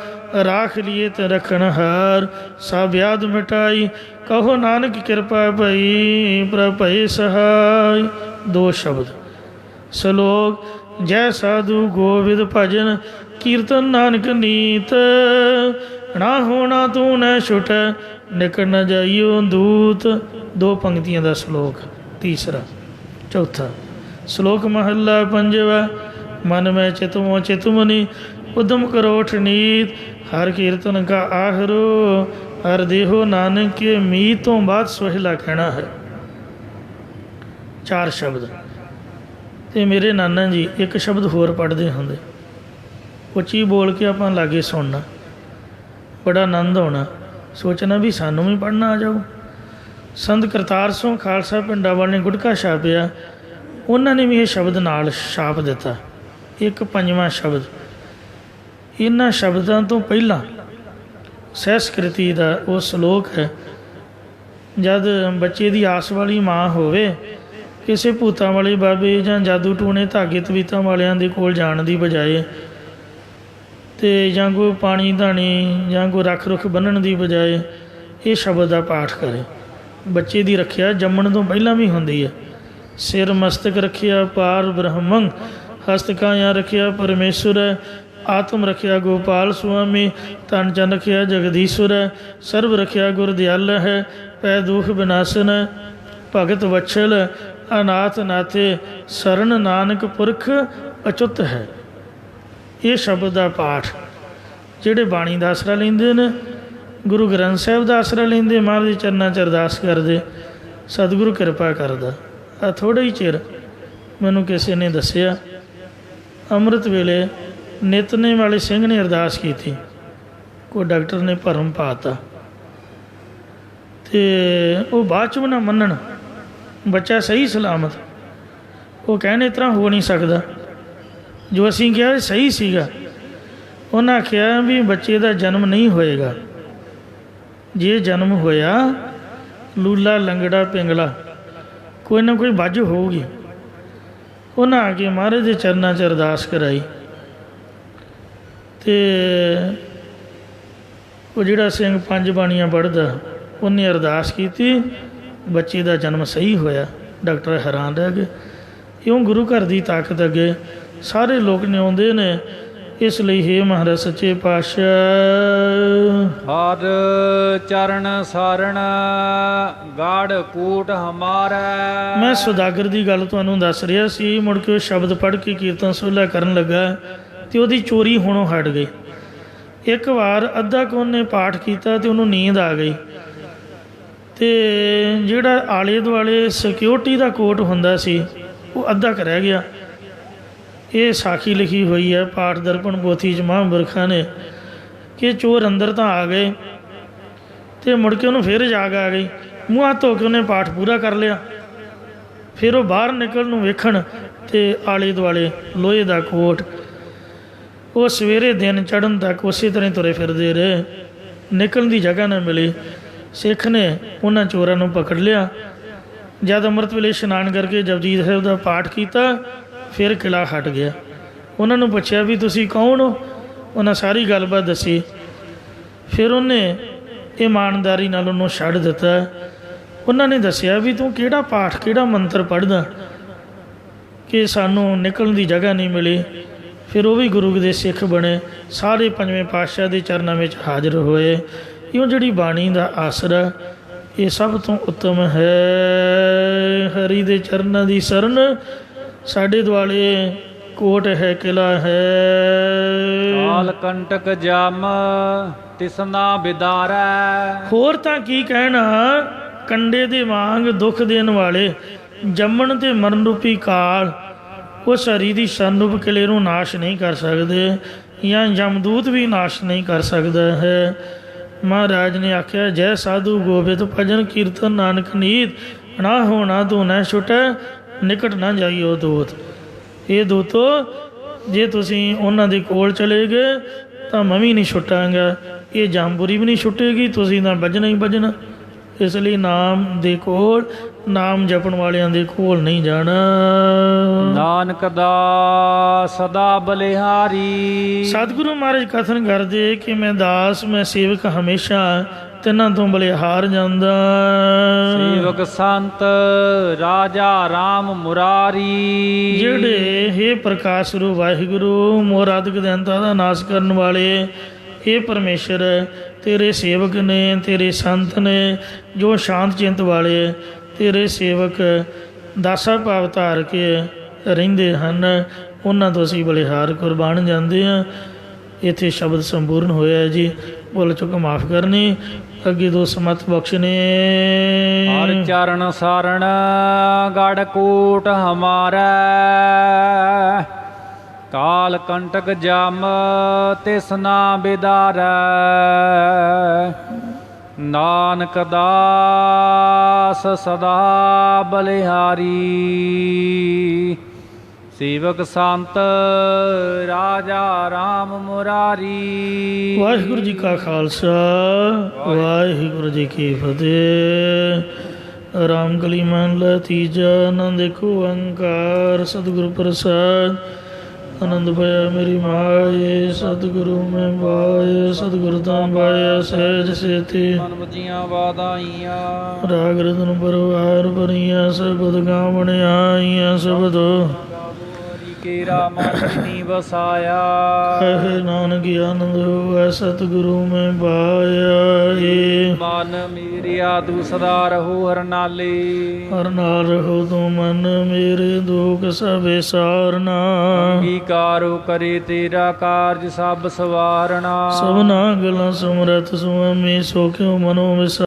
ਰਾਖ ਲੀਏ ਤੇ ਰਖਣ ਹਾਰ, ਸਭ ਵਿਆਦ ਮਿਟਾਈ, ਕਹੋ ਨਾਨਕ ਕਿਰਪਾ ਭਈ, ਪ੍ਰਭ ਭਏ ਸਹਾਈ। ਦੋ ਸ਼ਬਦ। ਸ਼ਲੋਕ। ਜੈ ਸਾਧੂ ਗੋਬਿੰਦ ਭਜਨ, ਕੀਰਤਨ ਨਾਨਕ ਨੀਤ, ਨਾ ਹੋਣਾ ਤੂੰ ਨ ਛੁਟ, ਨਿਕਲ ਨ ਜਾਈਓ ਦੂਤ। ਦੋ ਪੰਕਤੀਆਂ ਦਾ ਸ਼ਲੋਕ। ਤੀਸਰਾ। ਚੌਥਾ। ਸ਼ਲੋਕ ਮਹੱਲਾ ਪੰਜਵਾ। ਮਨ ਮੈਂ ਚਿਤਮੋ ਚਿਤਮਨੀ, ਉਦਮ ਕਰੋ ਠਨੀਤ, ਹਰ ਕੀਰਤਨ ਕਾ ਆਹਰੋ, ਹਰ ਦੇਹੋ ਨਾਨਕ ਕੇ ਮੀਤ। ਤੋਂ ਬਾਅਦ ਸੁਹੇਲਾ ਕਹਿਣਾ ਹੈ। ਚਾਰ ਸ਼ਬਦ। ਅਤੇ ਮੇਰੇ ਨਾਨਾ ਜੀ ਇੱਕ ਸ਼ਬਦ ਹੋਰ ਪੜ੍ਹਦੇ ਹੁੰਦੇ, ਉੱਚੀ ਬੋਲ ਕੇ ਆਪਾਂ ਲਾਗੇ ਸੁਣਨਾ, ਬੜਾ ਆਨੰਦ ਆਉਣਾ। ਸੋਚਣਾ ਵੀ ਸਾਨੂੰ ਵੀ ਪੜ੍ਹਨਾ ਆ ਜਾਊ। ਸੰਤ ਕਰਤਾਰ ਸਿੰਘ ਖਾਲਸਾ ਪਿੰਡਾਂ ਵਾਲੇ ਨੇ ਗੁਟਕਾ ਛਾਪਿਆ, ਉਹਨਾਂ ਨੇ ਵੀ ਇਹ ਸ਼ਬਦ ਨਾਲ ਛਾਪ ਦਿੱਤਾ। ਇੱਕ ਪੰਜਵਾਂ ਸ਼ਬਦ। ਇਹਨਾਂ ਸ਼ਬਦਾਂ ਤੋਂ ਪਹਿਲਾਂ ਸਹਿਸਕ੍ਰਿਤੀ ਦਾ ਉਹ ਸ਼ਲੋਕ ਹੈ, ਜਦ ਬੱਚੇ ਦੀ ਆਸ ਵਾਲੀ ਮਾਂ ਹੋਵੇ, ਕਿਸੇ ਭੂਤਾਂ ਵਾਲੇ ਬਾਬੇ ਜਾਂ ਜਾਦੂ ਟੂਣੇ ਧਾਗੇ ਤਵੀਤਾਂ ਵਾਲਿਆਂ ਦੇ ਕੋਲ ਜਾਣ ਦੀ ਬਜਾਏ, ਅਤੇ ਜਾਂ ਕੋਈ ਪਾਣੀ ਧਾਣੀ ਜਾਂ ਕੋਈ ਰੱਖ ਰੁੱਖ ਬੰਨ੍ਹਣ ਦੀ ਬਜਾਏ ਇਹ ਸ਼ਬਦ ਦਾ ਪਾਠ ਕਰੇ। ਬੱਚੇ ਦੀ ਰੱਖਿਆ ਜੰਮਣ ਤੋਂ ਪਹਿਲਾਂ ਵੀ ਹੁੰਦੀ ਹੈ। ਸਿਰ ਮਸਤਕ ਰੱਖਿਆ ਪਾਰ ਬ੍ਰਹਮੰ, ਹਸਤ ਕਾਇਆ ਰੱਖਿਆ ਪਰਮੇਸ਼ਵਰ, ਆਤਮ ਰੱਖਿਆ ਗੋਪਾਲ ਸੁਆਮੀ, ਤਨ ਚਨ ਰੱਖਿਆ ਜਗਦੀਸ਼ਵਰ, ਸਰਬ ਰੱਖਿਆ ਗੁਰ ਦਿਆਲ ਹੈ, ਪੈ ਦੁਖ ਵਿਨਾਸ਼ਨ, ਭਗਤ ਵਛਲ, ਅਨਾਥ ਨਾਥੇ, ਸਰਨ ਨਾਨਕ ਪੁਰਖ ਅਚੁੱਤ ਹੈ। ਇਹ ਸ਼ਬਦ ਦਾ ਪਾਠ ਜਿਹੜੇ ਬਾਣੀ ਦਾ ਆਸਰਾ ਲੈਂਦੇ ਨੇ, ਗੁਰੂ ਗ੍ਰੰਥ ਸਾਹਿਬ ਦਾ ਆਸਰਾ ਲੈਂਦੇ, ਮਹਾਰਾਜ ਦੇ ਚਰਨਾਂ 'ਚ ਅਰਦਾਸ ਕਰਦੇ, ਸਤਿਗੁਰੂ ਕਿਰਪਾ ਕਰਦਾ। ਆ ਥੋੜ੍ਹਾ ਹੀ ਚਿਰ ਮੈਨੂੰ ਕਿਸੇ ਨੇ ਦੱਸਿਆ, ਅੰਮ੍ਰਿਤ ਵੇਲੇ ਨਿਤਨੇਮ ਵਾਲੇ ਸਿੰਘ ਨੇ ਅਰਦਾਸ ਕੀਤੀ, ਕੋਈ ਡਾਕਟਰ ਨੇ ਭਰਮ ਪਾਤਾ, ਅਤੇ ਉਹ ਬਾਅਦ 'ਚ ਵੀ ਨਾ ਮੰਨਣ, ਬੱਚਾ ਸਹੀ ਸਲਾਮਤ। ਉਹ ਕਹਿਣ ਇਸ ਤਰ੍ਹਾਂ ਹੋ ਨਹੀਂ ਸਕਦਾ, ਜੋ ਅਸੀਂ ਕਿਹਾ ਸਹੀ ਸੀਗਾ। ਉਹਨਾਂ ਆਖਿਆ ਵੀ ਬੱਚੇ ਦਾ ਜਨਮ ਨਹੀਂ ਹੋਏਗਾ, ਜੇ ਜਨਮ ਹੋਇਆ ਲੂਲਾ ਲੰਗੜਾ ਪਿੰਗਲਾ ਕੋਈ ਨਾ ਕੋਈ ਵੱਜ ਹੋਊਗੀ। ਉਹਨਾਂ ਆ ਕੇ ਮਹਾਰਾਜ ਦੇ ਚਰਨਾਂ 'ਚ ਅਰਦਾਸ ਕਰਾਈ, ਅਤੇ ਉਹ ਜਿਹੜਾ ਸਿੰਘ ਪੰਜ ਬਾਣੀਆਂ ਪੜ੍ਹਦਾ ਉਹਨੇ ਅਰਦਾਸ ਕੀਤੀ, ਬੱਚੇ ਦਾ ਜਨਮ ਸਹੀ ਹੋਇਆ। ਡਾਕਟਰ ਹੈਰਾਨ ਰਹਿ ਗਏ। ਇਉਂ ਗੁਰੂ ਘਰ ਦੀ ਤਾਕਤ ਅੱਗੇ ਸਾਰੇ ਲੋਕ ਨਿਆਉਂਦੇ ਨੇ। ਇਸ ਲਈ ਹੇ ਮਹਾਰਾਜ ਸੱਚੇ ਪਾਤਸ਼ਾਹ, ਹਰ ਚਰਨ ਸਾਰਣ ਗਾੜ ਕੂਟ ਹਮਾਰਾ। ਮੈਂ ਸੁਦਾਗਰ ਦੀ ਗੱਲ ਤੁਹਾਨੂੰ ਦੱਸ ਰਿਹਾ ਸੀ, ਮੁੜ ਕੇ ਉਹ ਸ਼ਬਦ ਪੜ੍ਹ ਕੇ ਕੀਰਤਨ ਸੋਹਲਾ ਕਰਨ ਲੱਗਾ ਅਤੇ ਉਹਦੀ ਚੋਰੀ ਹੋਣੋਂ ਹਟ ਗਈ। ਇੱਕ ਵਾਰ ਅੱਧਾ ਕੁ ਉਹਨੇ ਪਾਠ ਕੀਤਾ ਅਤੇ ਉਹਨੂੰ ਨੀਂਦ ਆ ਗਈ, ਅਤੇ ਜਿਹੜਾ ਆਲੇ ਦੁਆਲੇ ਸਿਕਿਉਰਟੀ ਦਾ ਕੋਟ ਹੁੰਦਾ ਸੀ ਉਹ ਅੱਧਾ ਕੁ ਰਹਿ ਗਿਆ। ਇਹ ਸਾਖੀ ਲਿਖੀ ਹੋਈ ਹੈ ਪਾਠ ਦਰਪਣ ਪੋਥੀ 'ਚ ਮਹਾਂਪੁਰਖਾਂ ਨੇ, ਕਿ ਚੋਰ ਅੰਦਰ ਤਾਂ ਆ ਗਏ ਅਤੇ ਮੁੜ ਕੇ ਉਹਨੂੰ ਫਿਰ ਜਾਗ ਆ ਗਈ, ਮੂੰਹ ਹੱਥ ਧੋ ਕੇ ਉਹਨੇ ਪਾਠ ਪੂਰਾ ਕਰ ਲਿਆ। ਫਿਰ ਉਹ ਬਾਹਰ ਨਿਕਲਣ ਨੂੰ ਵੇਖਣ ਅਤੇ ਆਲੇ ਦੁਆਲੇ ਲੋਹੇ ਦਾ ਕੋਟ। ਉਹ ਸਵੇਰੇ ਦਿਨ ਚੜ੍ਹਨ ਤੱਕ ਉਸੇ ਤਰ੍ਹਾਂ ਤੁਰੇ ਫਿਰਦੇ ਰਹੇ, ਨਿਕਲਣ ਦੀ ਜਗ੍ਹਾ ਨਾ ਮਿਲੀ। ਸਿੱਖ ਨੇ ਉਹਨਾਂ ਚੋਰਾਂ ਨੂੰ ਪਕੜ ਲਿਆ। ਜਦ ਅੰਮ੍ਰਿਤ ਵੇਲੇ ਇਸ਼ਨਾਨ ਕਰਕੇ ਜਪਜੀਤ ਸਾਹਿਬ ਦਾ ਪਾਠ ਕੀਤਾ, ਫਿਰ ਕਿਲ੍ਹਾ ਹਟ ਗਿਆ। ਉਹਨਾਂ ਨੂੰ ਪੁੱਛਿਆ ਵੀ ਤੁਸੀਂ ਕੌਣ ਹੋ? ਉਹਨਾਂ ਸਾਰੀ ਗੱਲਬਾਤ ਦੱਸੀ। ਫਿਰ ਉਹਨੇ ਇਮਾਨਦਾਰੀ ਨਾਲ ਉਹਨੂੰ ਛੱਡ ਦਿੱਤਾ। ਉਹਨਾਂ ਨੇ ਦੱਸਿਆ ਵੀ ਤੂੰ ਕਿਹੜਾ ਪਾਠ ਕਿਹੜਾ ਮੰਤਰ ਪੜ੍ਹਦਾ ਕਿ ਸਾਨੂੰ ਨਿਕਲਣ ਦੀ ਜਗ੍ਹਾ ਨਹੀਂ ਮਿਲੀ। ਫਿਰ ਉਹ ਵੀ ਗੁਰੂ ਦੇ ਸਿੱਖ ਬਣੇ, ਸਾਰੇ ਪੰਜਵੇਂ ਪਾਤਸ਼ਾਹ ਦੇ ਚਰਨਾਂ ਵਿੱਚ ਹਾਜ਼ਰ ਹੋਏ। ਇਉਂ ਜਿਹੜੀ ਬਾਣੀ ਦਾ ਆਸਰਾ ਇਹ ਸਭ ਤੋਂ ਉੱਤਮ ਹੈ। ਹਰੀ ਦੇ ਚਰਨਾਂ ਦੀ ਸ਼ਰਨ, ਸਾਡੇ ਦੁਆਲੇ ਕੋਟ ਹੈ ਕਿਲ੍ਹਾ ਹੈ। ਕਾਲ ਕੰਟਕ ਜਮ ਤਿਸਨਾ ਬਿਦਾਰੈ। ਹੋਰ ਤਾਂ ਕੀ ਕਹਿਣਾ, ਕੰਡੇ ਦੇ ਵਾਂਗ ਦੁੱਖ ਦੇਣ ਵਾਲੇ ਜੰਮਣ ਤੇ ਮਰਨ ਰੂਪੀ ਕਾਲ ਉਸ ਹਰੀ ਦੀ ਸ਼ਨ ਰੂਪ ਕਿਲੇ ਨੂੰ ਨਾਸ਼ ਨਹੀਂ ਕਰ ਸਕਦੇ, ਜਾਂ ਯਮਦੂਤ ਵੀ ਨਾਸ਼ ਨਹੀਂ ਕਰ ਸਕਦਾ ਹੈ। ਮਹਾਰਾਜ ਨੇ ਆਖਿਆ, ਜੈ ਸਾਧੂ ਗੋਬਿੰਦ ਭਜਨ ਕੀਰਤਨ ਨਾਨਕ ਨੀਤ, ਨਾ ਹੋਣਾ ਤੂੰ ਨਾ ਛੁਟੈ, ਨਿਕਟ ਨਾ ਜਾਈਓ ਦੂਤ। ਇਹ ਦੂਤੋ, ਜੇ ਤੁਸੀਂ ਉਹਨਾਂ ਦੇ ਕੋਲ ਚਲੇ ਗਏ ਤਾਂ ਮੈਂ ਵੀ ਨਹੀਂ ਛੁੱਟਾਂਗਾ, ਇਹ ਜੰਬੂਰੀ ਵੀ ਨਹੀਂ ਛੁੱਟੇਗੀ, ਤੁਸੀਂ ਤਾਂ ਵੱਜਣਾ ਹੀ ਵੱਜਣਾ। ਇਸ ਲਈ ਨਾਮ ਦੇ ਕੋਲ, ਨਾਮ ਜਪਣ ਵਾਲਿਆਂ ਦੇ ਕੋਲ ਨਹੀਂ ਜਾਣਾ। ਨਾਨਕ ਦਾ ਸਦਾ ਬਲਿਹਾਰੀ। ਸਤਿਗੁਰੂ ਮਹਾਰਾਜ ਕਥਨ ਕਰਦੇ ਕਿ ਮੈਂ ਦਾਸ, ਮੈਂ ਸੇਵਕ ਹਮੇਸ਼ਾ ਤਿੰਨਾਂ ਤੋਂ ਬਲਿਹਾਰ ਜਾਂਦਾ। ਸੇਵਕ ਸੰਤ ਰਾਜਾ ਰਾਮ ਮੁਰਾਰੀ। ਜਿਹੜੇ ਹੇ ਪ੍ਰਕਾਸ਼ ਰੂਪ ਵਾਹਿਗੁਰੂ, ਮੋਰਾਦਿਕ ਦੈਂਤਾ ਦਾ ਨਾਸ਼ ਕਰਨ ਵਾਲੇ, ਇਹ ਪਰਮੇਸ਼ਰ ਤੇਰੇ ਸੇਵਕ ਨੇ, ਤੇਰੇ ਸੰਤ ਨੇ, ਜੋ ਸ਼ਾਂਤ ਚਿੰਤ ਵਾਲੇ ਤੇਰੇ ਸੇਵਕ ਦਾਸਾ ਭਾਵ ਧਾਰ ਕੇ ਰਹਿੰਦੇ ਹਨ, ਉਹਨਾਂ ਤੋਂ ਅਸੀਂ ਬਲਿਹਾਰ ਕੁਰਬਾਨ ਜਾਂਦੇ ਹਾਂ। ਇੱਥੇ ਸ਼ਬਦ ਸੰਪੂਰਨ ਹੋਇਆ ਜੀ, ਭੁੱਲ ਚੁੱਕ ਮਾਫ ਕਰਨੀ, ਅੱਗੇ ਦੋ ਸਮਤ ਬਖਸ਼ਨੇ। ਹਰ ਚਰਨ ਸਾਰਣ ਗੜ ਕੋਟ ਹਮਾਰਾ, ਕਾਲ ਕੰਟਕ ਜਮ ਤਿਸ ਨਾ ਬਿਦਾਰੈ। ਨਾਨਕ ਦਾਸ ਸਦਾ ਬਲਿਹਾਰੀ। ਸੇਵਕ ਸੰਤ ਰਾਜਾ ਰਾਮ ਮੁਰਾਰੀ। ਵਾਹਿਗੁਰੂ ਜੀ ਕਾ ਖਾਲਸਾ, ਵਾਹਿਗੁਰੂ ਜੀ ਕੀ ਫਤਿਹ। ਰਾਮ ਕਲੀ ਮਹਲਾ ਤੀਜਾ। ਆਨੰਦ ਏਕ ਓੰਕਾਰ ਸਤਿਗੁਰ ਪ੍ਰਸਾਦ। ਆਨੰਦ ਭਇਆ ਮੇਰੀ ਮਾਏ, ਸਤਿਗੁਰੂ ਮੈਂ ਪਾਏ, ਸਤਿਗੁਰ ਤਾਂ ਪਾਇਆ ਸਹਿਜ ਸੇਤੀ। ਮਨ ਵਜੀਆਂ ਵਾਦਾਈਆਂ, ਰਾਗ ਰਤਨ ਪਰਵਾਰ ਭਰੀਆਂ, ਸਬਦ ਗਾਵਣ ਆਈਆਂ ਸਬਦੋ। ਕੇਰਾ ਮਨ ਨੀ ਵਸਾਇਆ, ਕਹਿ ਨਾਨਕ ਆਨੰਦ ਹੋਆ ਸਤਿਗੁਰੂ ਮੈਂ ਪਾਇਆ। ਏ ਮਨ ਮੇਰਿਆ ਤੂੰ ਸਦਾ ਰਹੋ ਹਰ ਨਾਲੇ। ਹਰ ਨਾਲ ਰਹੋ ਤੂੰ ਮਨ ਮੇਰੇ, ਦੁਖ ਸਭੇ ਸਾਰਨਾ। ਅੰਗੀਕਾਰੋ ਕਰੇ ਤੇਰਾ ਕਾਰਜ ਸਭ ਸਵਾਰਣਾ। ਸਭਨਾ ਗਲਾਂ ਸਮਰਥ ਸੁਆਮੀ, ਸੋ ਕਿਉ ਮਨੋ ਵਿਸਾ